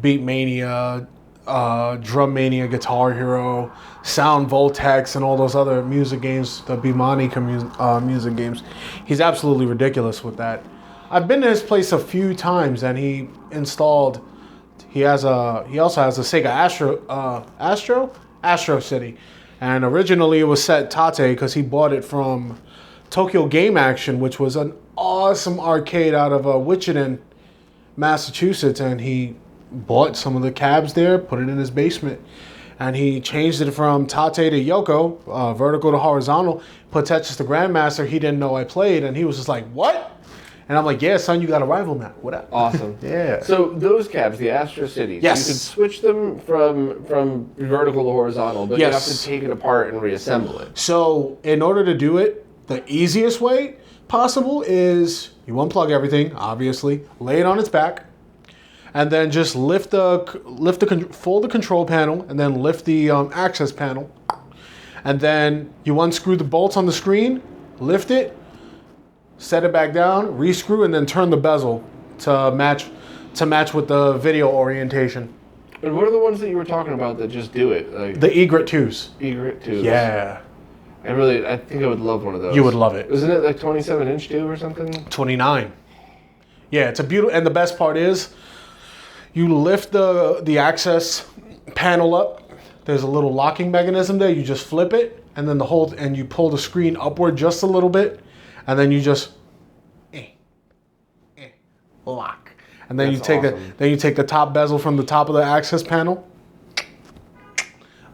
Beat Mania, Drum Mania, Guitar Hero, Sound Voltex, and all those other music games, the Bimani music games. He's absolutely ridiculous with that. I've been to his place a few times, and he also has a Sega Astro City. And originally it was set Tate because he bought it from Tokyo Game Action, which was an awesome arcade out of Wichita, Massachusetts, and he bought some of the cabs there, put it in his basement, and he changed it from Tate to Yoko, vertical to horizontal, put Tetris to Grandmaster. He didn't know I played, and he was just like, what? And I'm like, yeah, son, you got a rival now. What up? Awesome. Yeah. So those cabs, the Astro Cities, Yes. you could switch them from vertical to horizontal, but you have Yes. to take it apart and reassemble it. So in order to do it, the easiest way possible is you unplug everything, obviously, lay it on its back, and then just fold the control panel, and then lift the access panel, and then you unscrew the bolts on the screen, lift it, set it back down, rescrew, and then turn the bezel to match with the video orientation. And what are the ones that you were talking about that just do it? Like The Egret 2s. Egret 2s. Yeah. I think I would love one of those. You would love it. Isn't it like 27-inch too or something? 29. Yeah, it's a beautiful, and the best part is you lift the access panel up. There's a little locking mechanism there. You just flip it, and then you pull the screen upward just a little bit, and then you just lock. And then That's you awesome. take the top bezel from the top of the access panel.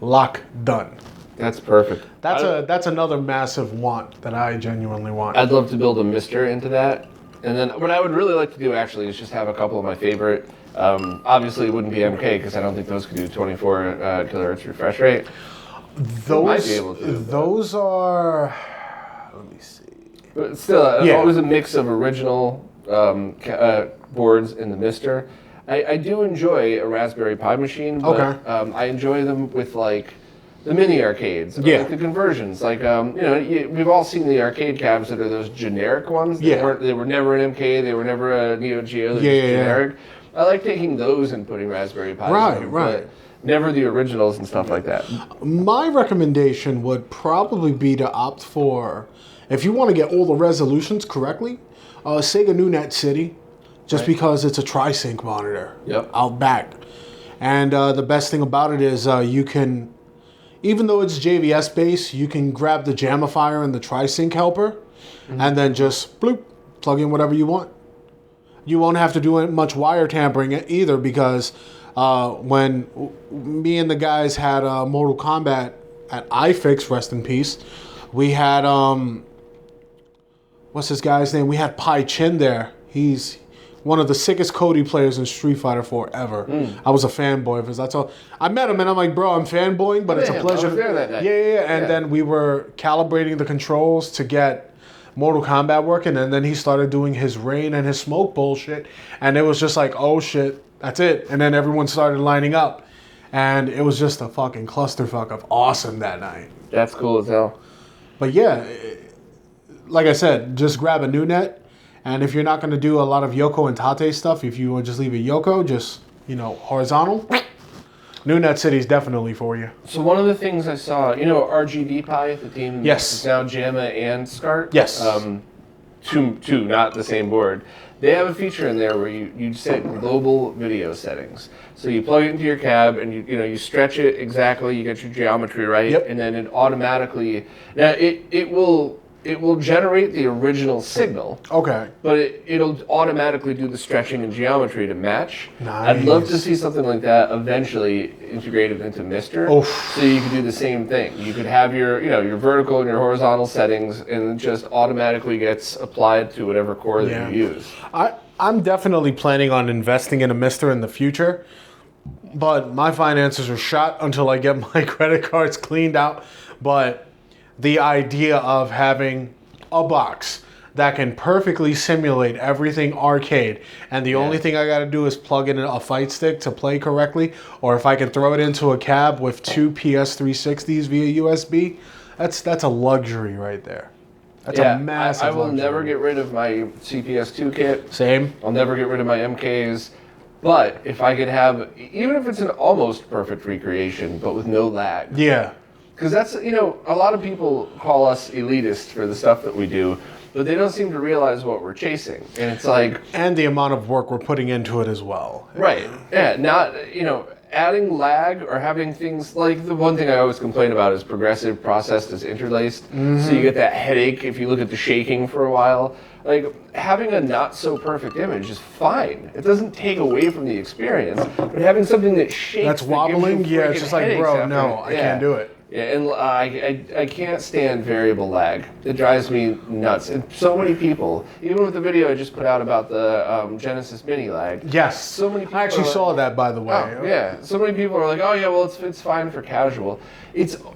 Lock, done. That's perfect. That's another massive want that I genuinely want. I'd love to build a Mister into that. And then what I would really like to do actually is just have a couple of my favorite. Obviously, it wouldn't be MK because I don't think those could do 24 kilohertz refresh rate. Might be able to, but- Those are. Let me see. But still, Yeah. always a mix of original boards in the Mister. I do enjoy a Raspberry Pi machine, but Okay. I enjoy them with like the mini arcades, or Yeah. like the conversions. Like we've all seen the arcade cabs that are those generic ones. Yeah. They were never an MK. They were never a Neo Geo. They're Yeah, just yeah. generic. I like taking those and putting Raspberry Pis Right, in them, right. but never the originals and stuff like that. My recommendation would probably be to opt for, if you want to get all the resolutions correctly, Sega NewNet City, just Right. because it's a tri-sync monitor Yep. out back. And the best thing about it is you can, even though it's JVS based, you can grab the Jamifier and the tri-sync helper, and then just bloop, plug in whatever you want. You won't have to do much wire tampering either, because when me and the guys had Mortal Kombat at iFix, rest in peace, we had what's this guy's name? We had Pai Chin there. He's one of the sickest Cody players in Street Fighter 4 ever. I was a fanboy of his. That's all. I met him and I'm like, bro, I'm fanboying, but it's a Yeah, pleasure. I was there that night. Yeah. And Yeah. then we were calibrating the controls to get Mortal Kombat working, and then he started doing his rain and his smoke bullshit, and it was just like, oh shit, that's it. And then everyone started lining up, and it was just a fucking clusterfuck of awesome that night. That's cool as hell. But yeah, like I said, just grab a NewNet, and if you're not going to do a lot of Yoko and Tate stuff, if you would just leave it Yoko, just, horizontal, NewNet City's definitely for you. So one of the things I saw, RGB Pi, the team Yes. is now JAMA and SCART. Yes. Two, not the same board. They have a feature in there where you set global video settings. So you plug it into your cab and you stretch it exactly, you get your geometry right, Yep. and then it automatically it will generate the original signal. Okay. But it'll automatically do the stretching and geometry to match. Nice. I'd love to see something like that eventually integrated into Mister. Oof. So you could do the same thing. You could have your vertical and your horizontal settings, and it just automatically gets applied to whatever core that you use. I'm definitely planning on investing in a Mister in the future, but my finances are shot until I get my credit cards cleaned out. But the idea of having a box that can perfectly simulate everything arcade, and the only thing I got to do is plug in a fight stick to play correctly, or if I can throw it into a cab with two PS360s via USB, that's a luxury right there. That's a massive I will luxury. never get rid of my CPS2 kit. Same. I'll never get rid of my MKs. But if I could have, even if it's an almost perfect recreation, but with no lag. Yeah. Because that's, a lot of people call us elitist for the stuff that we do, but they don't seem to realize what we're chasing. And it's like... And the amount of work we're putting into it as well. Right. Yeah, not, adding lag or having things like the one thing I always complain about is progressive processed as interlaced. So you get that headache if you look at the shaking for a while. Like, having a not so perfect image is fine. It doesn't take away from the experience, but having something that shakes, That's wobbling. Yeah, it's just like, bro, no, I can't do it. Yeah, and I can't stand variable lag. It drives me nuts. And so many people, even with the video I just put out about the Genesis Mini lag. Yes. So many people I actually saw that, by the way. Oh, yeah. So many people are like, oh yeah, well it's fine for casual.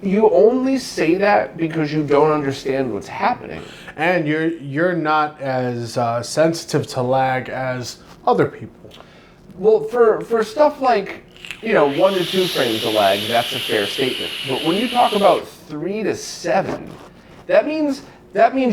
You only say that because you don't understand what's happening. And you're not as sensitive to lag as other people. Well, for stuff like, 1 to 2 frames of lag, that's a fair statement. But when you talk about 3 to 7, that means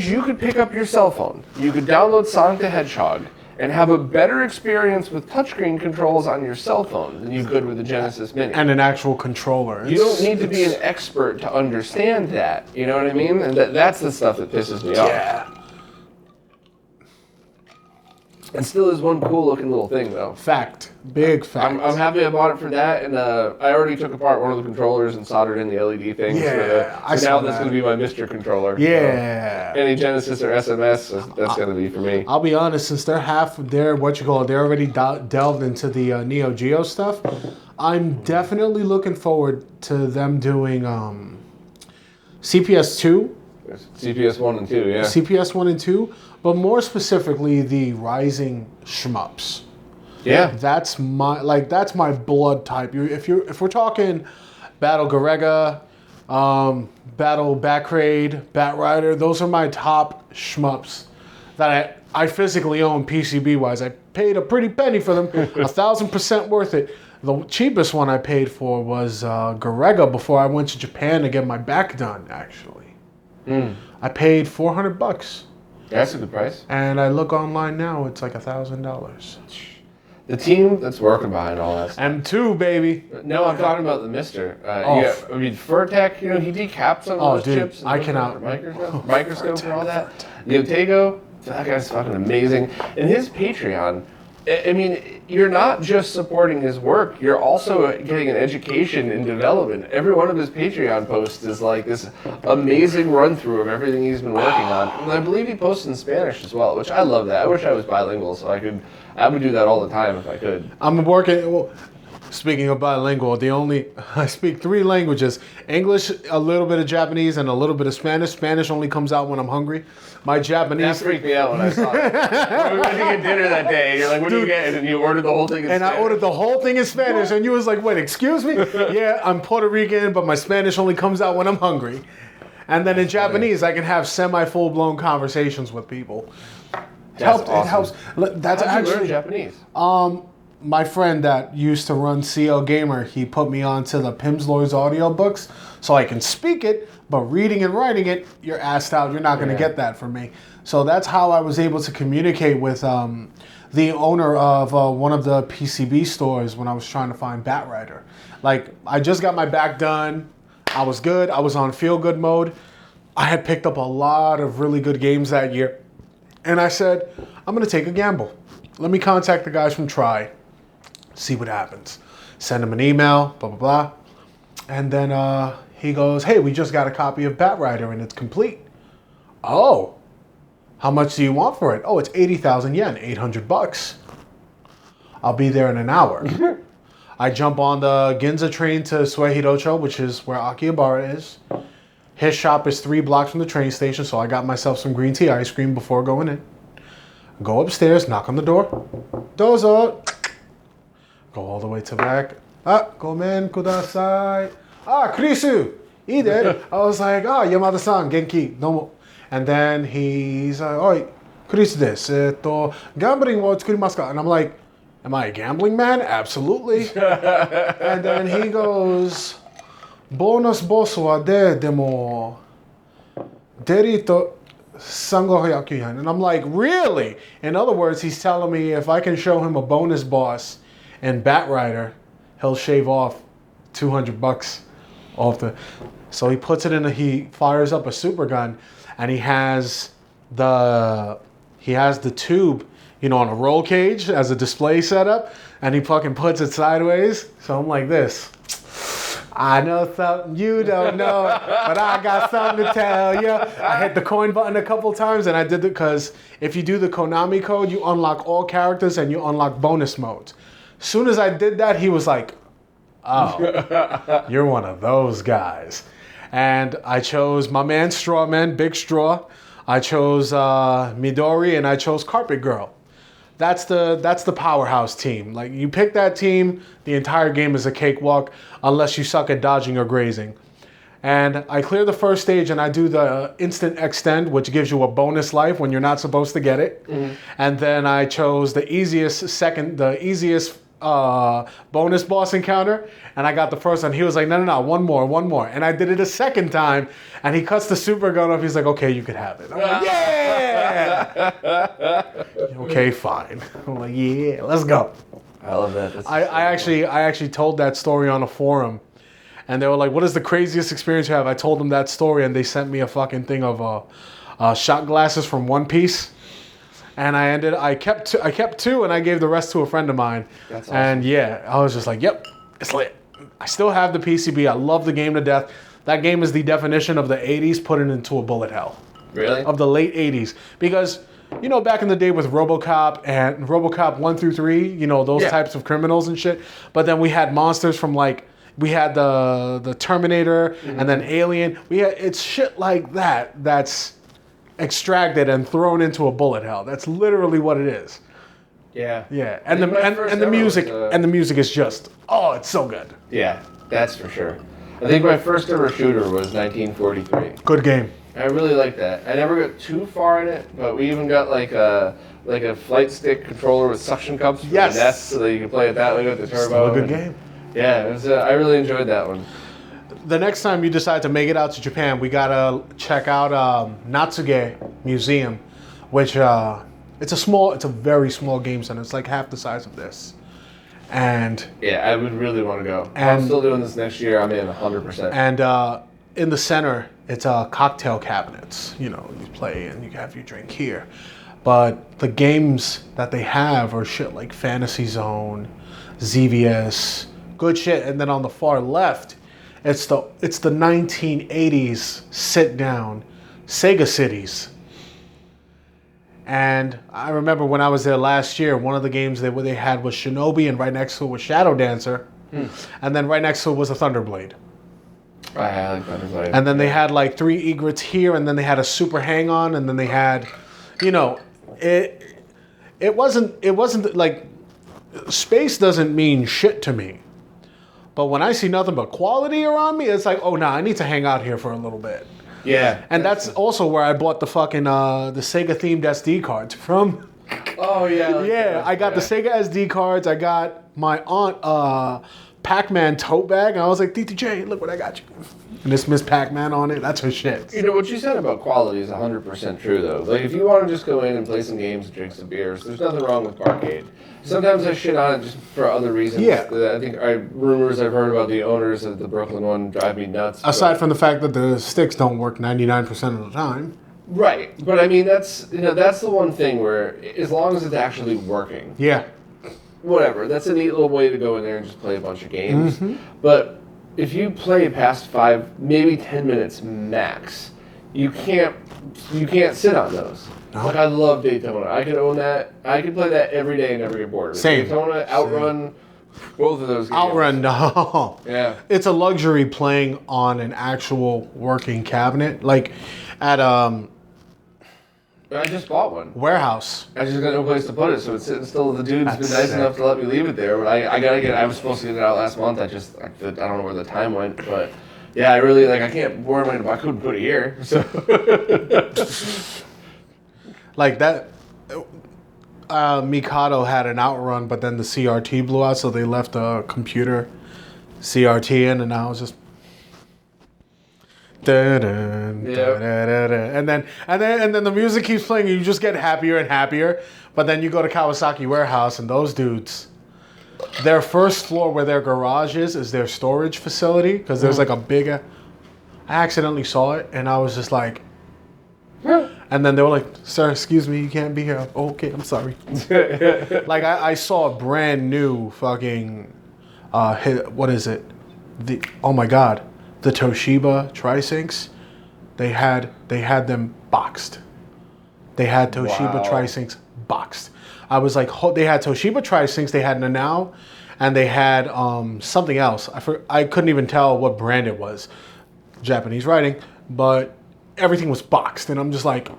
you could pick up your cell phone, you could download Sonic the Hedgehog, and have a better experience with touchscreen controls on your cell phone than you could with the Genesis Mini. And an actual controller. You don't need to be an expert to understand that. You know what I mean? And that's the stuff that pisses me off. Yeah. It still is one cool looking little thing though. Fact. Big fact. I'm happy I bought it for that, and I already took apart one of the controllers and soldered in the LED thing. Yeah, so now that's going to be my Mr. Controller. Yeah. So any Genesis or SMS, that's going to be for me. I'll be honest, since they're they're already delved into the Neo Geo stuff, I'm definitely looking forward to them doing CPS 2. CPS 1 and 2, yeah. CPS 1 and 2, but more specifically the Rising shmups. Yeah. That's my blood type. If we're talking Battle Garega, Battle Batraid, Batrider, those are my top shmups that I physically own PCB wise. I paid a pretty penny for them, 1,000% worth it. The cheapest one I paid for was Garega before I went to Japan to get my back done, actually. I paid $400. That's a good price. And I look online now, it's like $1,000. The team that's working behind all that stuff. M2, baby. No, I'm talking about the Mister. Furtek, he decapped some of those chips. I cannot. Microscope and all that. Yotego, that guy's fucking amazing. And his Patreon, I mean, you're not just supporting his work, you're also getting an education in development. Every one of his Patreon posts is like this amazing run-through of everything he's been working on. And I believe he posts in Spanish as well, which I love that. I wish I was bilingual so I would do that all the time if I could. I'm working, well, speaking of bilingual, I speak 3 languages. English, a little bit of Japanese, and a little bit of Spanish. Spanish only comes out when I'm hungry. My Japanese... That freaked me out when I saw it. We went to get dinner that day, and you're like, what do you get? And you ordered the whole thing in Spanish. And I ordered the whole thing in Spanish, and you was like, wait, excuse me? Yeah, I'm Puerto Rican, but my Spanish only comes out when I'm hungry. And then in Japanese, I can have semi-full-blown conversations with people. That's awesome. It helps. That's How'd actually... you learn Japanese? My friend that used to run CL Gamer, he put me onto the Pimslor's audiobooks so I can speak it, but reading and writing it, you're assed out. You're not going to get that from me. So that's how I was able to communicate with the owner of one of the PCB stores when I was trying to find Batrider. Like, I just got my back done. I was good. I was on feel-good mode. I had picked up a lot of really good games that year. And I said, I'm going to take a gamble. Let me contact the guys from too.I. See what happens. Send him an email, blah, blah, blah. And then he goes, hey, we just got a copy of Batrider and it's complete. Oh, how much do you want for it? Oh, it's 80,000 yen, $800. I'll be there in an hour. I jump on the Ginza train to Suehirocho, which is where Akihabara is. His shop is 3 blocks from the train station, so I got myself some green tea ice cream before going in. Go upstairs, knock on the door. Dozo. Go all the way to the back. Gomen kudasai. Krisu. Ide. I was like, Yamada-san, genki. Domo. And then he's like, oi, Krisu desu. Gambling wo tsukurimasu ka? And I'm like, am I a gambling man? Absolutely. And then he goes, bonus boss wa de demo derito 3,500 yen. And I'm like, really? In other words, he's telling me if I can show him a bonus boss in Batrider, he'll shave off $200 off the... So he puts it in he fires up a super gun, and he has the tube, on a roll cage as a display setup. and he fucking puts it sideways. So I'm like this. I know something you don't know, but I got something to tell you. I hit the coin button a couple times, and I did it because if you do the Konami code, you unlock all characters and you unlock bonus modes. As soon as I did that, he was like, oh, you're one of those guys. And I chose my man Strawman, Big Straw. I chose Midori, and I chose Carpet Girl. That's the powerhouse team. Like, you pick that team, the entire game is a cakewalk unless you suck at dodging or grazing. And I clear the first stage and I do the instant extend, which gives you a bonus life when you're not supposed to get it. Mm-hmm. And then I chose the easiest bonus boss encounter, and I got the first one. He was like, no, one more. And I did it a second time, and he cuts the super gun off. He's like, okay, you can have it. I'm like, yeah! Okay, fine. I'm like, yeah, let's go. I love that. I actually told that story on a forum, and they were like, what is the craziest experience you have? I told them that story, and they sent me a fucking thing of shot glasses from One Piece. And I kept two, and I gave the rest to a friend of mine. That's awesome. And yeah, I was just like, yep, it's lit. I still have the PCB. I love the game to death. That game is the definition of the 80s put it into a bullet hell. Really? Of the late 80s. Because, you know, back in the day with RoboCop and RoboCop 1 through 3, you know, those types of criminals and shit. But then we had monsters from we had the Terminator, and then Alien. It's shit like that that's extracted and thrown into a bullet hell. That's literally what it is. Yeah. Yeah. And the music is just, oh, it's so good. Yeah, that's for sure. I think my first ever shooter was 1943. Good game. I really like that. I never got too far in it, but we even got like a flight stick controller with suction cups for the NES, so that you can play it that way with the turbo. Still a good game. Yeah, it was. I really enjoyed that one. The next time you decide to make it out to Japan, we gotta check out Natsuge Museum, which it's a very small game center. It's like half the size of this. And yeah, I would really want to go. I'm still doing this next year. I'm in 100%. And in the center, it's cocktail cabinets. You know, you play and you have your drink here. But the games that they have are shit like Fantasy Zone, ZVS, good shit. And then on the far left, it's the 1980s sit down Sega Cities. And I remember when I was there last year, one of the games they had was Shinobi, and right next to it was Shadow Dancer. And then right next to it was a Thunderblade. I like Thunderblade. And then they had like 3 egrets here, and then they had a Super Hang-On, and then they had, you know, it wasn't like, space doesn't mean shit to me. But when I see nothing but quality around me, it's like, oh, nah, I need to hang out here for a little bit. Yeah. And that's also where I bought the fucking, the Sega-themed SD cards from. Oh, yeah. Yeah, I got the Sega SD cards. I got my aunt Pac-Man tote bag. And I was like, DTJ, look what I got you. And it's Miss Pac-Man on it. That's her shit. You know, what you said about quality is 100% true, though. Like, if you want to just go in and play some games and drink some beers, there's nothing wrong with Barcade. Sometimes I shit on it just for other reasons. Yeah. I think rumors I've heard about the owners of the Brooklyn one drive me nuts. Aside from the fact that the sticks don't work 99% of the time. Right. But I mean, that's the one thing where, as long as it's actually working. Yeah. Whatever. That's a neat little way to go in there and just play a bunch of games. Mm-hmm. But if you play past 5, maybe 10 minutes max, you can't sit on those. No. Like, I love Daytona. I could own that. I could play that every day and never get bored. Same. Outrun, Outrun, both of those games. Outrun, no. Yeah. It's a luxury playing on an actual working cabinet. Like at I just bought one. Warehouse. I just got no place to put it, so it's sitting still. The dude's been nice enough to let me leave it there, but I was supposed to get it out last month. I don't know where the time went, but yeah, I really I can't where am I couldn't put it here. So like that Mikado had an Outrun, but then the CRT blew out, so they left a computer CRT in, and now it's just and then the music keeps playing, and you just get happier and happier. But then you go to Kawasaki Warehouse, and those dudes, their first floor where their garage is their storage facility, because there's like a big. I accidentally saw it, and I was just like, And then they were like, "Sir, excuse me, you can't be here." Oh, okay, I'm sorry. Like I saw a brand new fucking, what is it? Oh my God, the Toshiba Tri-Syncs. They had them boxed. They had Toshiba Tri-Syncs boxed. I was like, they had Toshiba Tri-Syncs. They had Nanao, and they had something else. I couldn't even tell what brand it was. Japanese writing, but everything was boxed, and I'm just like,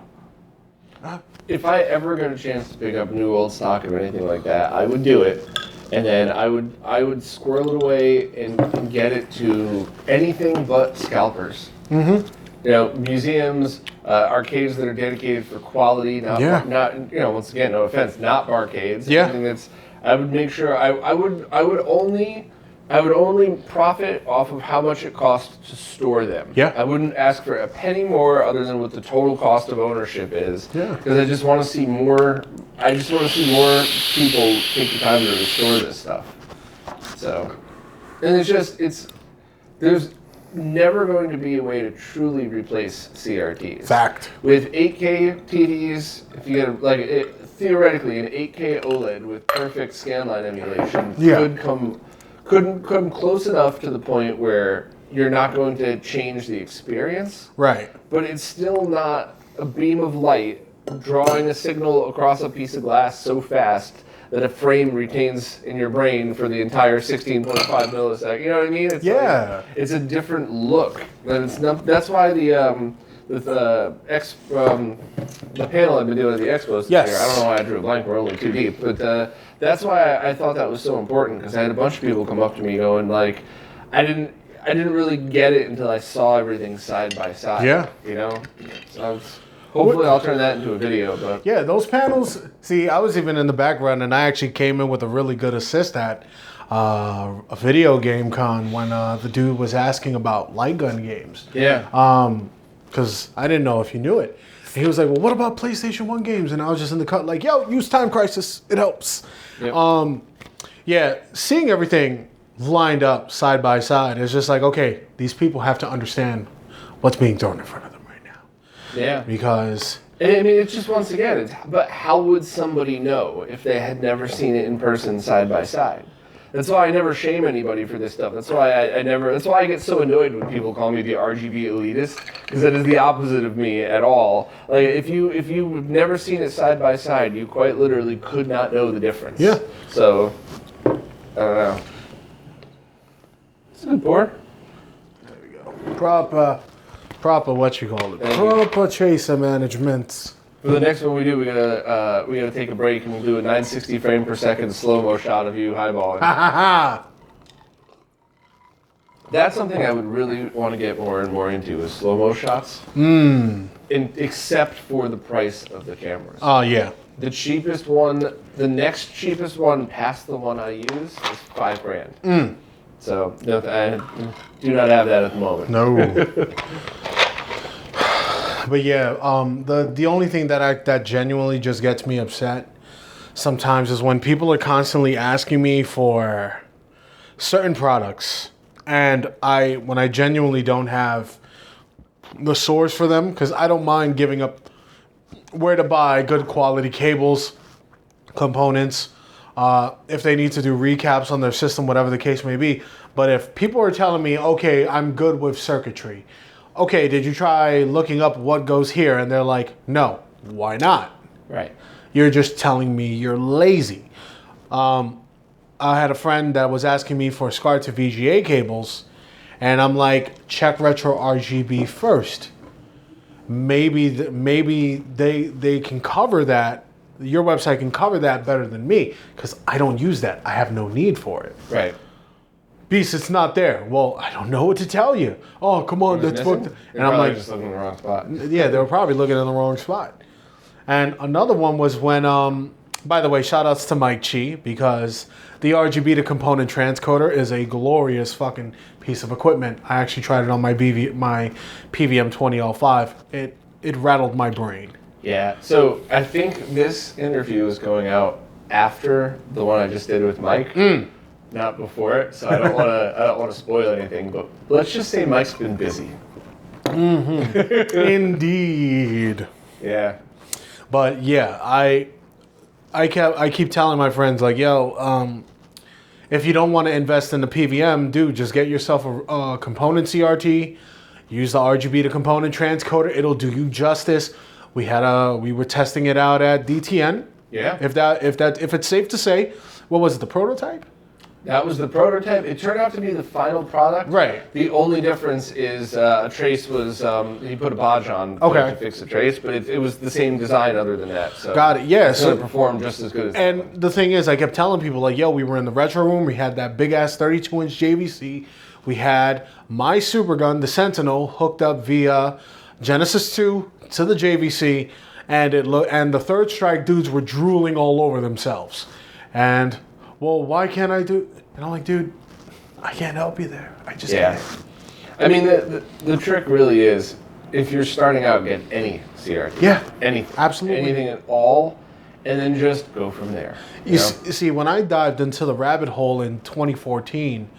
if I ever got a chance to pick up new old stock or anything like that, I would do it, and then I would squirrel it away and get it to anything but scalpers. Mm-hmm. You know, museums, arcades that are dedicated for quality, not once again, no offense, not barcades. Yeah. Anything that's, I would make sure I would only profit off of how much it costs to store them. Yeah. I wouldn't ask for a penny more other than what the total cost of ownership is. Yeah. Because I just want to see more. I just want to see more people take the time to restore this stuff. So, and there's never going to be a way to truly replace CRTs. fact. With 8K TVs, if you get theoretically an 8K OLED with perfect scanline emulation could come close enough to the point where you're not going to change the experience. Right. But it's still not a beam of light drawing a signal across a piece of glass so fast that a frame retains in your brain for the entire 16.5 milliseconds. You know what I mean? It's it's a different look. And it's not, that's why the panel I've been doing at the expos this year, I don't know why I drew a blank, we're only too deep, but that's why I thought that was so important, because I had a bunch of people come up to me going like, I didn't really get it until I saw everything side by side. Yeah. You know? So hopefully I'll turn that into a video. But yeah, those panels, see, I was even in the background, and I actually came in with a really good assist at a video game con when the dude was asking about light gun games. Yeah. Because I didn't know if you knew it. And he was like, well, what about PlayStation 1 games? And I was just in the cut like, yo, use Time Crisis. It helps. Yep. Yeah, seeing everything lined up side by side is just like, okay, these people have to understand what's being thrown in front of them right now. Yeah. Because I mean, it's just, once again, but how would somebody know if they had never seen it in person side by side? That's why I never shame anybody for this stuff. That's why that's why I get so annoyed when people call me the RGB elitist, because that is the opposite of me at all. Like, if you've never seen it side by side, you quite literally could not know the difference. Yeah. So, I don't know. It's a good pour. There we go. Proper what you call it? Proper chaser management. For the next one we do, we gotta take a break, and we'll do a 960 frame per second slow-mo shot of you highballing. That's something I would really want to get more and more into, is slow-mo shots. Except for the price of the cameras. Oh, yeah. The cheapest one, the next cheapest one past the one I use is $5,000. So I do not have that at the moment. No. But yeah, the only thing that genuinely just gets me upset sometimes is when people are constantly asking me for certain products, and when I genuinely don't have the source for them, because I don't mind giving up where to buy good quality cables, components, if they need to do recaps on their system, whatever the case may be. But if people are telling me, okay, I'm good with circuitry. Okay, did you try looking up what goes here? And they're like, no, why not? Right. You're just telling me you're lazy. I had a friend that was asking me for SCART to VGA cables, and I'm like, check RetroRGB first. Maybe they can cover that. Your website can cover that better than me, because I don't use that. I have no need for it. Right. Beast, it's not there. Well, I don't know what to tell you. Oh, come on, let's book. And I'm like, just looking in the wrong spot. Yeah, they were probably looking in the wrong spot. And another one was when, by the way, shout outs to Mike Chi, because the RGB to component transcoder is a glorious fucking piece of equipment. I actually tried it on my PVM 20L5. It rattled my brain. Yeah. So I think this interview is going out after the one I just did with Mike. Not before it, so I don't want to spoil anything. But let's just say Mike's been busy. Mm-hmm. Indeed. Yeah. But yeah, I keep telling my friends like, yo, if you don't want to invest in the PVM, dude, just get yourself a component CRT. Use the RGB to component transcoder. It'll do you justice. We were testing it out at DTN. Yeah. If it's safe to say, what was it? The prototype? That was the prototype. It turned out to be the final product. Right. The only difference is a trace was he put a bodge on to fix the trace, but it was the same design other than that. So got it. Yeah. So it performed just as good as. And the thing is, I kept telling people like, yo, we were in the retro room. We had that big ass 32-inch JVC. We had my super gun, the Sentinel, hooked up via Genesis 2 to the JVC, and and the Third Strike dudes were drooling all over themselves. And well, why can't I do? And I'm like, dude, I can't help you there. I just can't. I mean, the trick really is if you're starting out, get any CRT. Yeah. Anything. Absolutely. Anything at all, and then just go from there. You see, when I dived into the rabbit hole in 2014,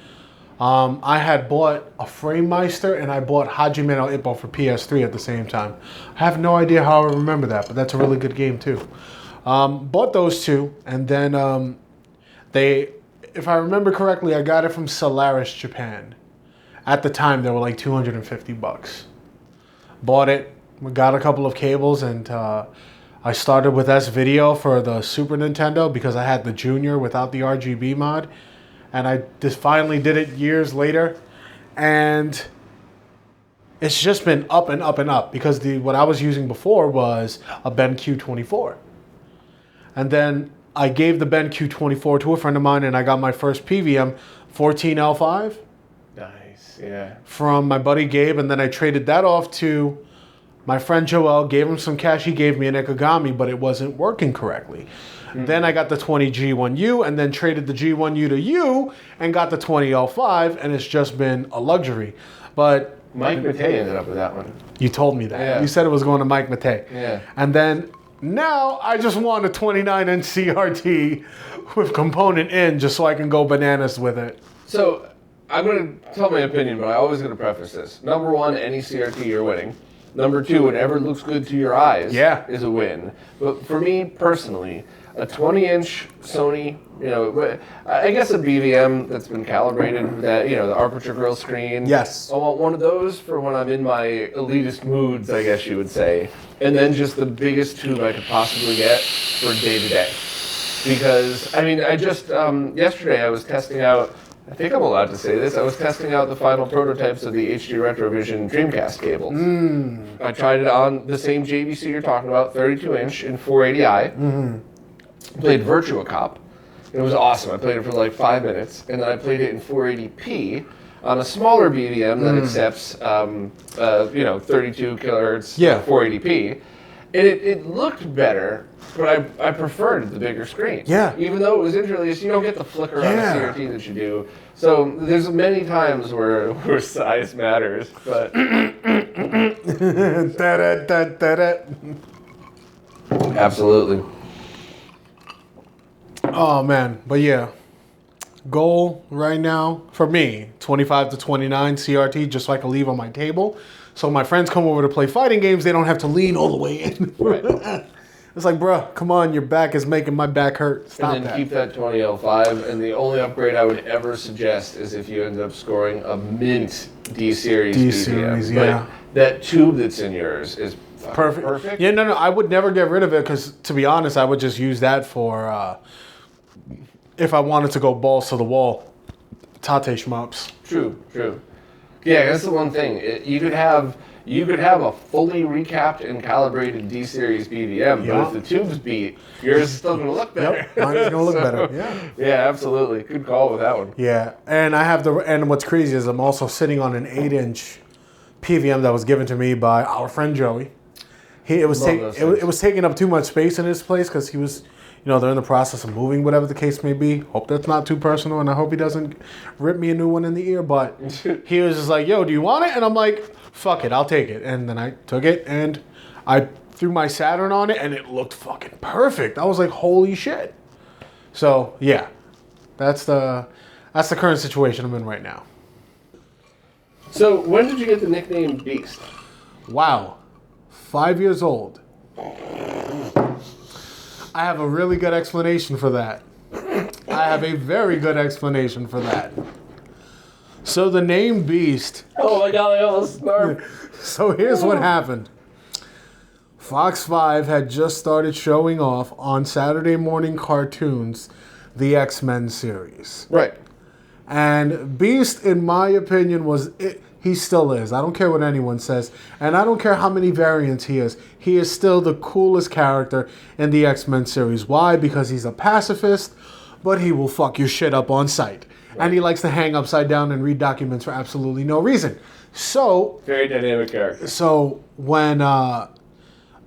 I had bought a Framemeister and I bought Hajime no Ippo for PS3 at the same time. I have no idea how I remember that, but that's a really good game too. Bought those two, and then if I remember correctly, I got it from Solaris, Japan. At the time, they were like $250. Bought it, we got a couple of cables, and I started with S-Video for the Super Nintendo because I had the Junior without the RGB mod. And I just finally did it years later. And it's just been up and up and up because what I was using before was a BenQ24. And then I gave the BenQ24 to a friend of mine, and I got my first PVM 14L5. Nice, yeah. From my buddy Gabe, and then I traded that off to my friend Joel, gave him some cash, he gave me an Ikegami, but it wasn't working correctly. Mm-hmm. Then I got the 20G1U, and then traded the G1U to you, and got the 20L5, and it's just been a luxury. But Mike Matei ended up with that one. You told me that. Yeah. You said it was going to Mike Matei. Yeah. And then now I just want a 29-inch CRT with component in just so I can go bananas with it. So I'm going to tell my opinion, but I always going to preface this. Number one, any CRT you're winning. Number two, whatever looks good to your eyes is a win. But for me personally, a 20-inch Sony, I guess a BVM that's been calibrated, that, the Aperture Grill screen. Yes. I want one of those for when I'm in my elitist moods, I guess you would say. And then just the biggest tube I could possibly get for day to day. Because, I just, yesterday I was testing out, I think I'm allowed to say this, I was testing out the final prototypes of the HD Retrovision Dreamcast cables. I tried it on the same JVC you're talking about, 32-inch in 480i. Played Virtua Cop. It was awesome. I played it for like 5 minutes, and then I played it in 480p on a smaller BVM that accepts, 32 kilohertz 480p. And it looked better, but I preferred the bigger screen. Yeah. Even though it was interlaced, you don't get the flicker on a CRT that you do. So there's many times where size matters, but absolutely. Oh man, but yeah. Goal right now for me, 25 to 29 CRT, just so I can leave on my table. So my friends come over to play fighting games, they don't have to lean all the way in. Right. It's like, bruh, come on, your back is making my back hurt. Stop and then that. keep that 20L5, and the only upgrade I would ever suggest is if you end up scoring a mint D-Series BVM. D-Series, yeah. But that tube that's in yours is perfect. Yeah, no, I would never get rid of it because, to be honest, I would just use that for if I wanted to go balls to the wall. Tate shmups. True. Yeah, that's the one thing. You could have a fully recapped and calibrated D-Series BVM, but if the tubes beat, yours is still going to look better. Yep, mine's going to look better. Yeah. Yeah, absolutely. Good call with that one. Yeah, and and what's crazy is I'm also sitting on an 8-inch PVM that was given to me by our friend Joey. It was taking up too much space in his place because he was, they're in the process of moving, whatever the case may be. Hope that's not too personal, and I hope he doesn't rip me a new one in the ear. But he was just like, yo, do you want it? And I'm like, fuck it, I'll take it. And then I took it, and I threw my Saturn on it, and it looked fucking perfect. I was like, holy shit. So, yeah, that's the current situation I'm in right now. So, when did you get the nickname Beast? Wow. 5 years old. I have a really good explanation for that. I have a very good explanation for that. So the name Beast. Oh my god, I almost snarfed. So here's what happened. Fox 5 had just started showing off on Saturday morning cartoons the X-Men series. Right. And Beast, in my opinion, he still is. I don't care what anyone says. And I don't care how many variants he is. He is still the coolest character in the X-Men series. Why? Because he's a pacifist, but he will fuck your shit up on sight. Right. And he likes to hang upside down and read documents for absolutely no reason. So... Very dynamic character. So when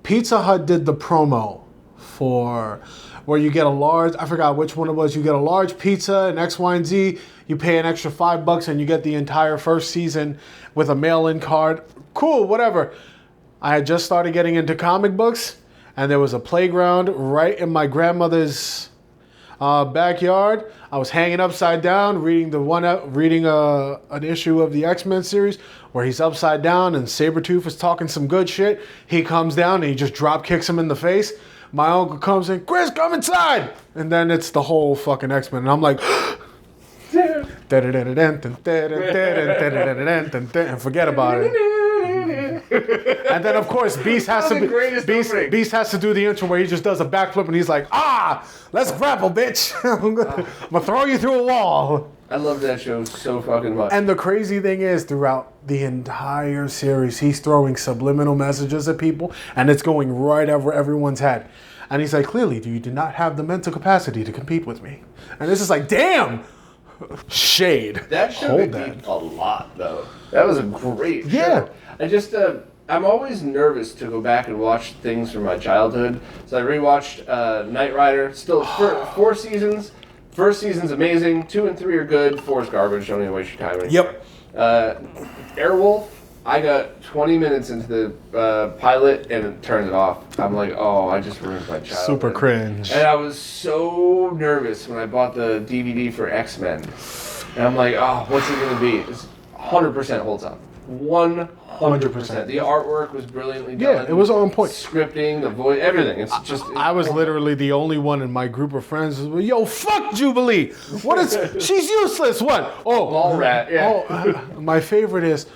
Pizza Hut did the promo for... where you get a large, I forgot which one it was, you get a large pizza and X, Y, and Z, you pay an extra $5 and you get the entire first season with a mail-in card. Cool, whatever. I had just started getting into comic books, and there was a playground right in my grandmother's backyard. I was hanging upside down, reading an issue of the X-Men series where he's upside down and Sabretooth is talking some good shit. He comes down and he just drop kicks him in the face. My uncle comes in, Chris, come inside! And then it's the whole fucking X-Men. And I'm like, and forget about it. And then, of course, Beast has to do the intro where he just does a backflip and he's like, let's grapple, bitch. I'm gonna throw you through a wall. I love that show so fucking much. And the crazy thing is, throughout the entire series, he's throwing subliminal messages at people, and it's going right over everyone's head. And he's like, clearly, you do not have the mental capacity to compete with me. And this is like, damn! Shade. That show made me a lot, though. That was a great show. Yeah. I just, I'm always nervous to go back and watch things from my childhood. So I rewatched Knight Rider. Still, 4 seasons. First season's amazing. 2 and 3 are good. 4's garbage. Don't even waste your time anymore. Yep. Airwolf, I got 20 minutes into the pilot and it turned it off. I'm like, oh, I just ruined my childhood. Super cringe. And I was so nervous when I bought the DVD for X-Men. And I'm like, oh, what's it going to be? It's 100% holds up. 100%. The artwork was brilliantly done. Yeah, it was on point. Scripting, the voice, everything. It's just. I was literally the only one in my group of friends who was, yo, fuck Jubilee. What is? She's useless. What? Oh, Ball rat. Yeah. Oh, my favorite is,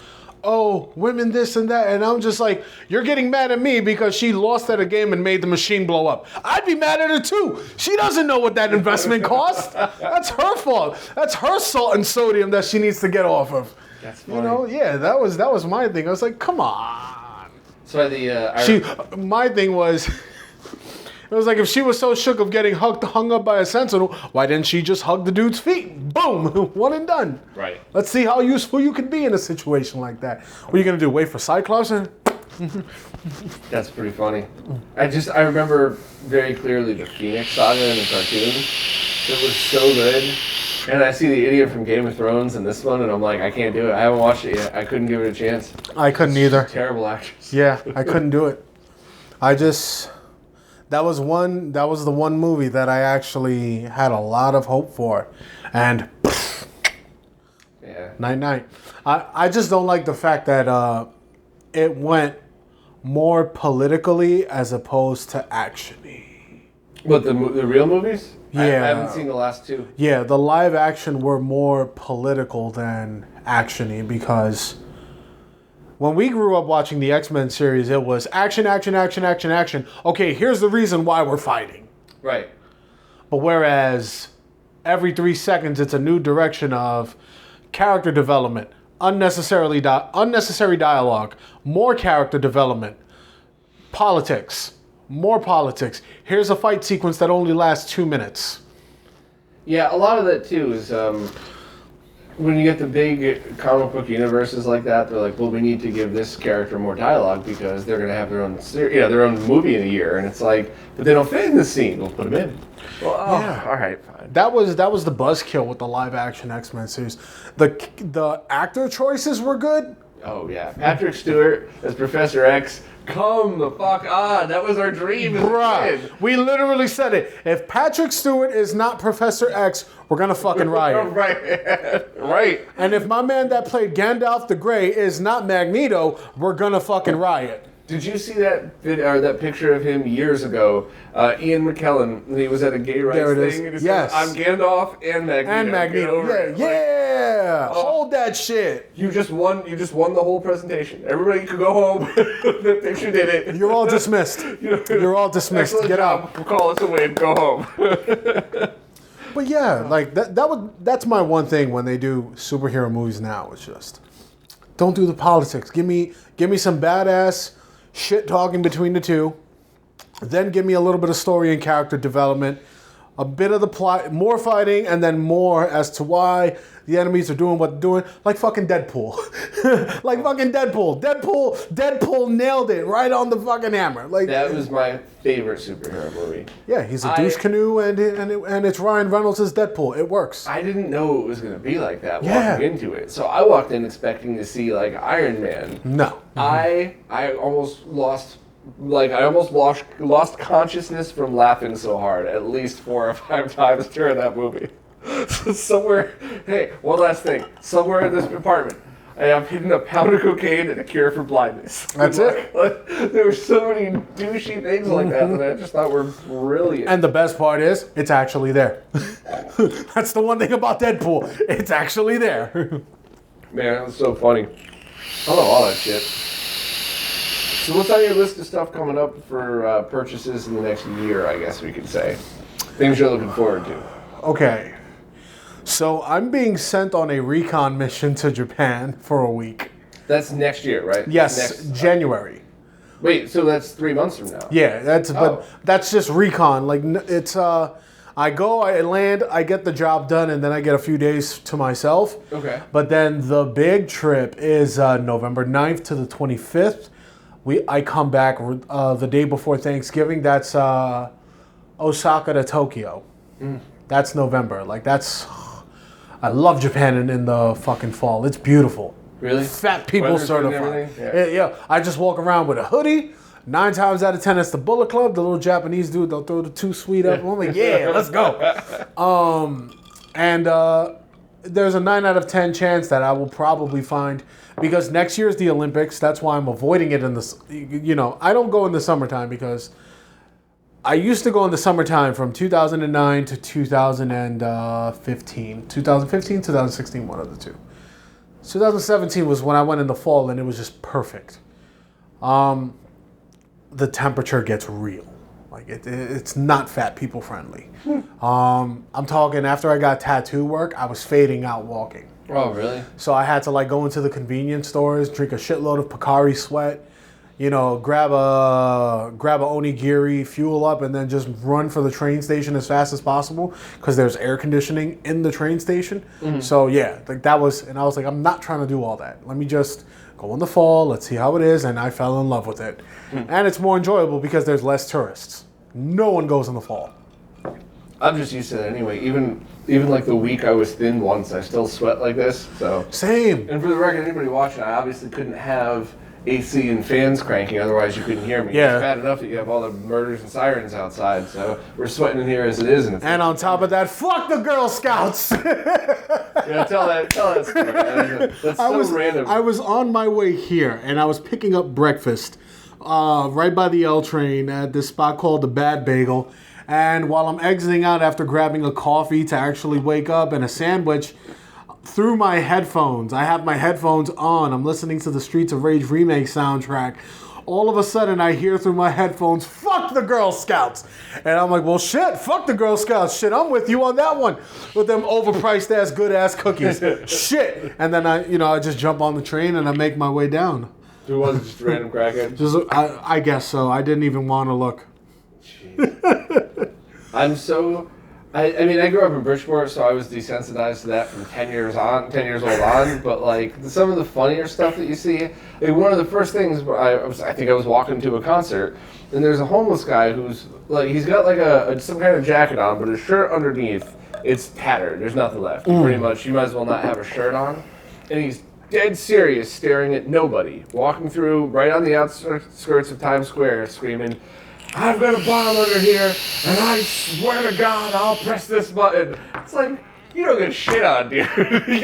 women this and that, and I'm just like, you're getting mad at me because she lost at a game and made the machine blow up. I'd be mad at her too. She doesn't know what that investment cost. That's her fault. That's her salt and sodium that she needs to get off of. That's funny. You know, yeah, that was my thing. I was like, come on. So my thing was, it was like if she was so shook of getting hung up by a sentinel, why didn't she just hug the dude's feet? Boom, one and done. Right. Let's see how useful you can be in a situation like that. What are you gonna do? Wait for Cyclops? That's pretty funny. I remember very clearly the Phoenix Saga in the cartoon. It was so good. And I see the idiot from Game of Thrones in this one, and I'm like, I can't do it. I haven't watched it yet. I couldn't give it a chance. I couldn't either. Terrible actress. Yeah, I couldn't do it. That was the one movie that I actually had a lot of hope for. And yeah. Night. I just don't like the fact that it went more politically as opposed to action-y. What, the real movies? Yeah. I haven't seen the last 2. Yeah, the live action were more political than action-y because when we grew up watching the X-Men series, it was action. Okay, here's the reason why we're fighting. Right. But whereas every 3 seconds, it's a new direction of character development, unnecessary dialogue, more character development, politics. More politics. Here's a fight sequence that only lasts 2 minutes. Yeah, a lot of that too is when you get the big comic book universes like that. They're like, well, we need to give this character more dialogue because they're going to have their own movie in a year, and it's like, but they don't fit in this scene. We'll put them in. Well, yeah. All right, fine. That was the buzzkill with the live action X-Men series. The actor choices were good. Oh yeah, Patrick Stewart as Professor X. Come the fuck on. That was our dream as a kid. We literally said it. If Patrick Stewart is not Professor X, we're going to fucking riot. Right. And if my man that played Gandalf the Grey is not Magneto, we're going to fucking riot. Did you see that picture of him years ago? Ian McKellen, when he was at a gay rights thing. And he said, I'm Gandalf and Magneto. And Magneto. Yeah. Hold that shit. You just won the whole presentation. Everybody could go home. The picture did it. You're all dismissed. You're all dismissed. Get out. We'll call us away and go home. But yeah, like that's my one thing when they do superhero movies now. It's just don't do the politics. Give me some badass shit talking between the two. Then give me a little bit of story and character development, a bit of the plot, more fighting, and then more as to why the enemies are doing what they're doing. Like fucking Deadpool. Like fucking Deadpool. Deadpool nailed it right on the fucking hammer. Like that was my favorite superhero movie. Yeah, he's a douche canoe, and it's Ryan Reynolds as Deadpool. It works. I didn't know it was going to be like that walking into it. So I walked in expecting to see like Iron Man. No. I almost lost consciousness from laughing so hard at least 4 or 5 times during that movie. One last thing. Somewhere in this apartment, I have hidden a pound of cocaine and a cure for blindness. That's it. There were so many douchey things like that I just thought were brilliant. And the best part is, it's actually there. That's the one thing about Deadpool. It's actually there. Man, that was so funny. I love all that shit. So what's on your list of stuff coming up for purchases in the next year, I guess we could say? Things you're looking forward to. Okay. So I'm being sent on a recon mission to Japan for a week. That's next year, right? Yes, January. Wait, so that's 3 months from now? Yeah, but that's just recon. Like it's I go, I land, I get the job done, and then I get a few days to myself. Okay. But then the big trip is November 9th to the 25th. I come back the day before Thanksgiving. That's Osaka to Tokyo. That's November. I love Japan in the fucking fall. It's beautiful. Really? Fat people certified. Yeah. I just walk around with a hoodie. 9 times out of 10, it's the Bullet Club. The little Japanese dude, they'll throw the too sweet up. I'm like, yeah, let's go. And there's a 9 out of 10 chance that I will probably find, because next year is the Olympics. That's why I'm avoiding it in the, I don't go in the summertime because I used to go in the summertime from 2009 to 2015. 2016, one of the two. 2017 was when I went in the fall and it was just perfect. The temperature gets real. Like it's not fat people friendly. I'm talking after I got tattoo work, I was fading out walking. Oh, really? So I had to go into the convenience stores, drink a shitload of Pocari Sweat, grab a onigiri, fuel up, and then just run for the train station as fast as possible because there's air conditioning in the train station. Mm-hmm. So yeah, that was, and I was like, I'm not trying to do all that. Let me just go in the fall. Let's see how it is, and I fell in love with it. Mm-hmm. And it's more enjoyable because there's less tourists. No one goes in the fall. I'm just used to that anyway. Even like the week I was thin once, I still sweat like this. So same. And for the record, anybody watching, I obviously couldn't have AC and fans cranking, otherwise you couldn't hear me. Yeah. It's bad enough that you have all the murders and sirens outside, so we're sweating in here as it is. And on top of that, fuck the Girl Scouts! Yeah, tell that story. That's so random. I was on my way here, and I was picking up breakfast right by the L train at this spot called the Bad Bagel. And while I'm exiting out after grabbing a coffee to actually wake up and a sandwich, through my headphones, I have my headphones on, I'm listening to the Streets of Rage remake soundtrack. All of a sudden I hear through my headphones, fuck the Girl Scouts. And I'm like, well shit, fuck the Girl Scouts. Shit, I'm with you on that one. With them overpriced ass, good ass cookies. Shit. And then I just jump on the train and I make my way down. It wasn't just a random crackhead? I guess so. I didn't even want to look. Jeez. I mean, I grew up in Bridgeport, so I was desensitized to that from 10 years old on. But some of the funnier stuff that you see, one of the first things I think I was walking to a concert, and there's a homeless guy who's he's got some kind of jacket on, but his shirt underneath, it's tattered. There's nothing left. Pretty much, you might as well not have a shirt on. And he's dead serious, staring at nobody, walking through right on the outskirts of Times Square, screaming, "I've got a bomb under here, and I swear to God, I'll press this button." It's like, You don't get shit on, dude.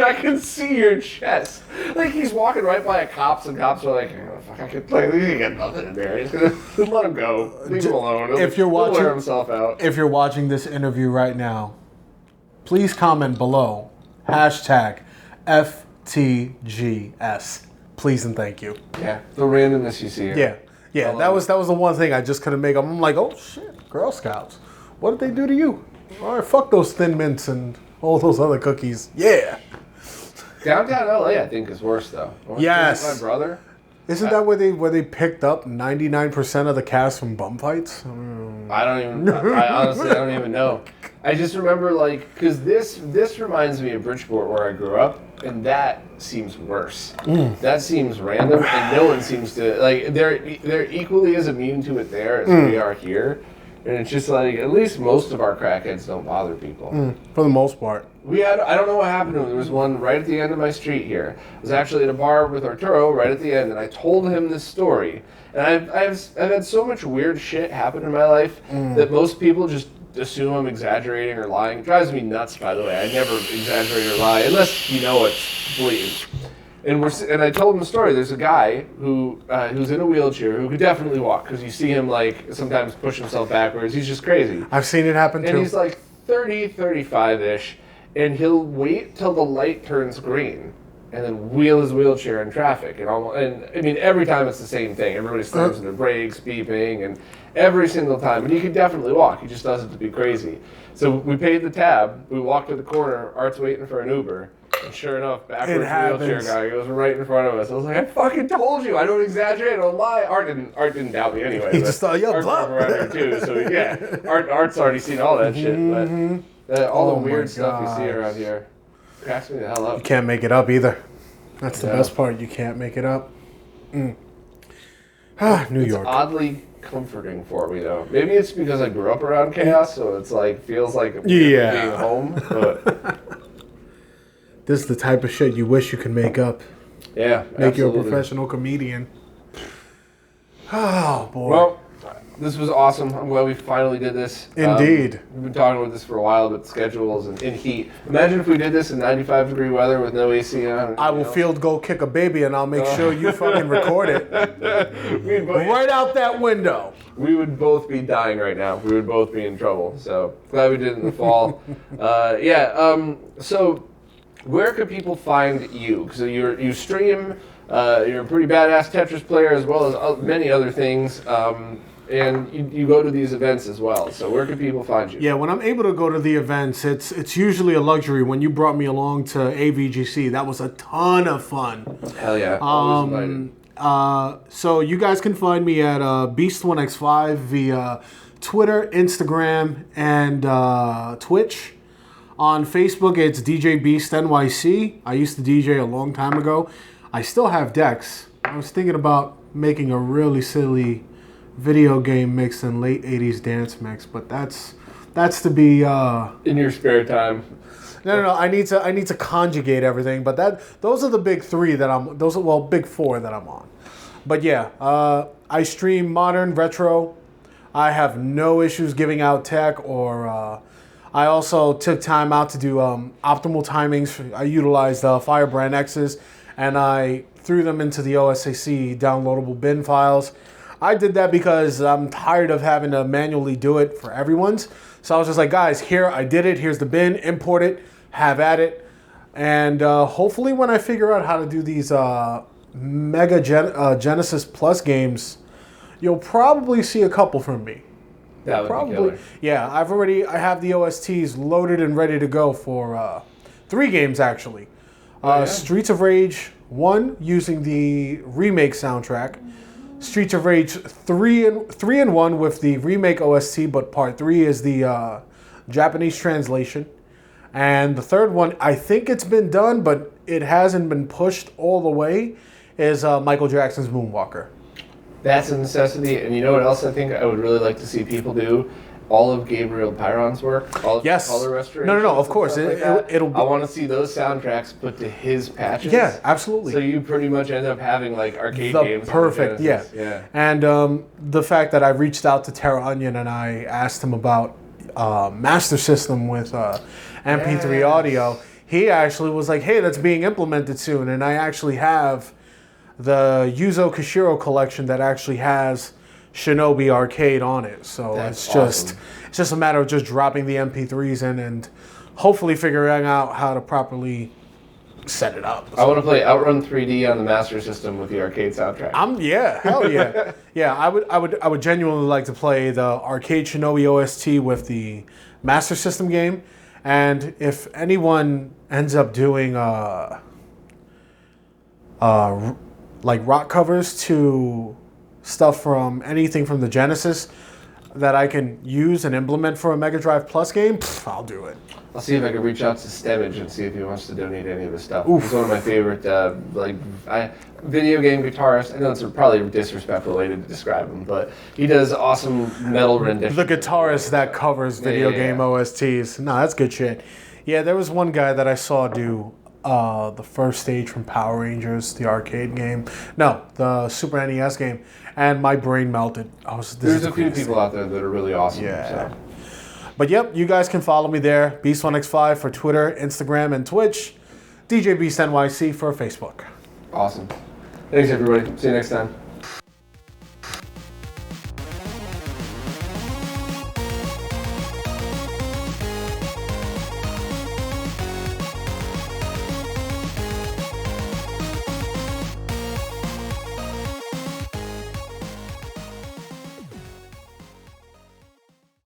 I can see your chest. Like, he's walking right by cops, and cops are like, oh, fuck, I can play. He got nothing in there. He's gonna let him go. Leave him alone. He'll wear himself out. If you're watching this interview right now, please comment below. #FTGS. Please and thank you. Yeah, the randomness you see here. Yeah. That was the one thing I just couldn't make. I'm like, oh shit, Girl Scouts. What did they do to you? All right, fuck those Thin Mints and all those other cookies. Yeah. Downtown LA, I think, is worse though. Yes. My brother. Isn't that where they picked up 99% of the cast from bum fights? I honestly don't even know. I just remember because this reminds me of Bridgeport where I grew up, and that seems worse. That seems random, and no one seems to they're equally as immune to it there as we are here. And it's just at least most of our crackheads don't bother people. For the most part. I don't know what happened to him. There was one right at the end of my street here. I was actually at a bar with Arturo right at the end, and I told him this story. And I've had so much weird shit happen in my life that most people just assume I'm exaggerating or lying. It drives me nuts, by the way. I never exaggerate or lie, unless you know it's blatant. And I told him the story. There's a guy who's in a wheelchair who could definitely walk because you see him sometimes push himself backwards. He's just crazy. I've seen it happen too. And he's 30, 35-ish, and he'll wait till the light turns green and then wheel his wheelchair in traffic. And I mean, every time it's the same thing. Everybody slams on their brakes, beeping, and every single time. And he can definitely walk. He just does it to be crazy. So we paid the tab. We walked to the corner. Art's waiting for an Uber. And sure enough, backwards wheelchair guy goes right in front of us. I was like, I fucking told you. I don't exaggerate. I don't lie. Art didn't doubt me anyway. He just thought, yo, Art's around here too. So yeah, Art's already seen all that shit. But all the weird stuff you see around here cracks me the hell up. You can't make it up either. That's the best part. You can't make it up. New York. It's oddly comforting for me though. Maybe it's because I grew up around chaos, so it's feels like being home. But this is the type of shit you wish you could make up. Yeah, make you a professional comedian. Oh boy. Well, this was awesome. I'm glad we finally did this. Indeed. We've been talking about this for a while, but schedules and in heat. Imagine if we did this in 95-degree weather with no AC on. I will field goal kick a baby, and I'll make sure you fucking record it. Right out that window. We would both be dying right now. We would both be in trouble. So glad we did it in the fall. So where could people find you? So you stream. You're a pretty badass Tetris player as well as many other things. And you go to these events as well. So where can people find you? Yeah, when I'm able to go to the events, it's usually a luxury. When you brought me along to AVGC, that was a ton of fun. Hell yeah. Always invited. So you guys can find me at Beast1x5 via Twitter, Instagram, and Twitch. On Facebook, it's DJ Beast1x5. I used to DJ a long time ago. I still have decks. I was thinking about making a really silly video game mix and late 80s dance mix, but that's to be in your spare time. No. I need to conjugate everything, but those are the big three that big four that I'm on. But yeah, I stream modern, retro. I have no issues giving out tech, or I also took time out to do optimal timings. I utilized Firebrand X's, and I threw them into the OSAC downloadable bin files. I did that because I'm tired of having to manually do it for everyone's. So I was just like, guys, here, I did it. Here's the bin. Import it. Have at it. And hopefully when I figure out how to do these Mega Genesis Plus games, you'll probably see a couple from me. That would probably be killer. Yeah, I have the OSTs loaded and ready to go for 3 games, actually. Streets of Rage 1 using the remake soundtrack. Streets of Rage 3 and 1 with the remake OST, but part 3 is the Japanese translation. And the third one, I think it's been done, but it hasn't been pushed all the way, is Michael Jackson's Moonwalker. That's a necessity. And you know what else I think I would really like to see people do? All of Gabriel Pyron's work, all of yes. color restoration. No, of course. It'll be... I want to see those soundtracks put to his patches. Yeah, absolutely. So you pretty much end up having arcade games. Perfect, yeah. And the fact that I reached out to Terra Onion and I asked him about Master System with MP3 audio, he actually was like, hey, that's being implemented soon. And I actually have the Yuzo Koshiro collection that actually has Shinobi Arcade on it. So That's it's just a matter of just dropping the MP3s in and hopefully figuring out how to properly set it up. I want to play Outrun 3D on the Master System with the arcade soundtrack. Hell yeah. Yeah, I would genuinely like to play the arcade Shinobi OST with the Master System game. And if anyone ends up doing like rock covers to stuff from anything from the Genesis that I can use and implement for a Mega Drive Plus game, I'll do it. I'll see if I can reach out to Stemage and see if he wants to donate any of his stuff. He's one of my favorite video game guitarists. I know it's probably disrespectful way to describe him, but he does awesome metal renditions. The guitarist that covers video game OSTs. No, that's good shit. Yeah, there was one guy that I saw do the first stage from Power Rangers, the arcade game. No, the Super NES game. And my brain melted. There's a few people out there that are really awesome. Yeah. So. But yep, you guys can follow me there. Beast1x5 for Twitter, Instagram, and Twitch. DJ Beast NYC for Facebook. Awesome. Thanks, everybody. See you next time.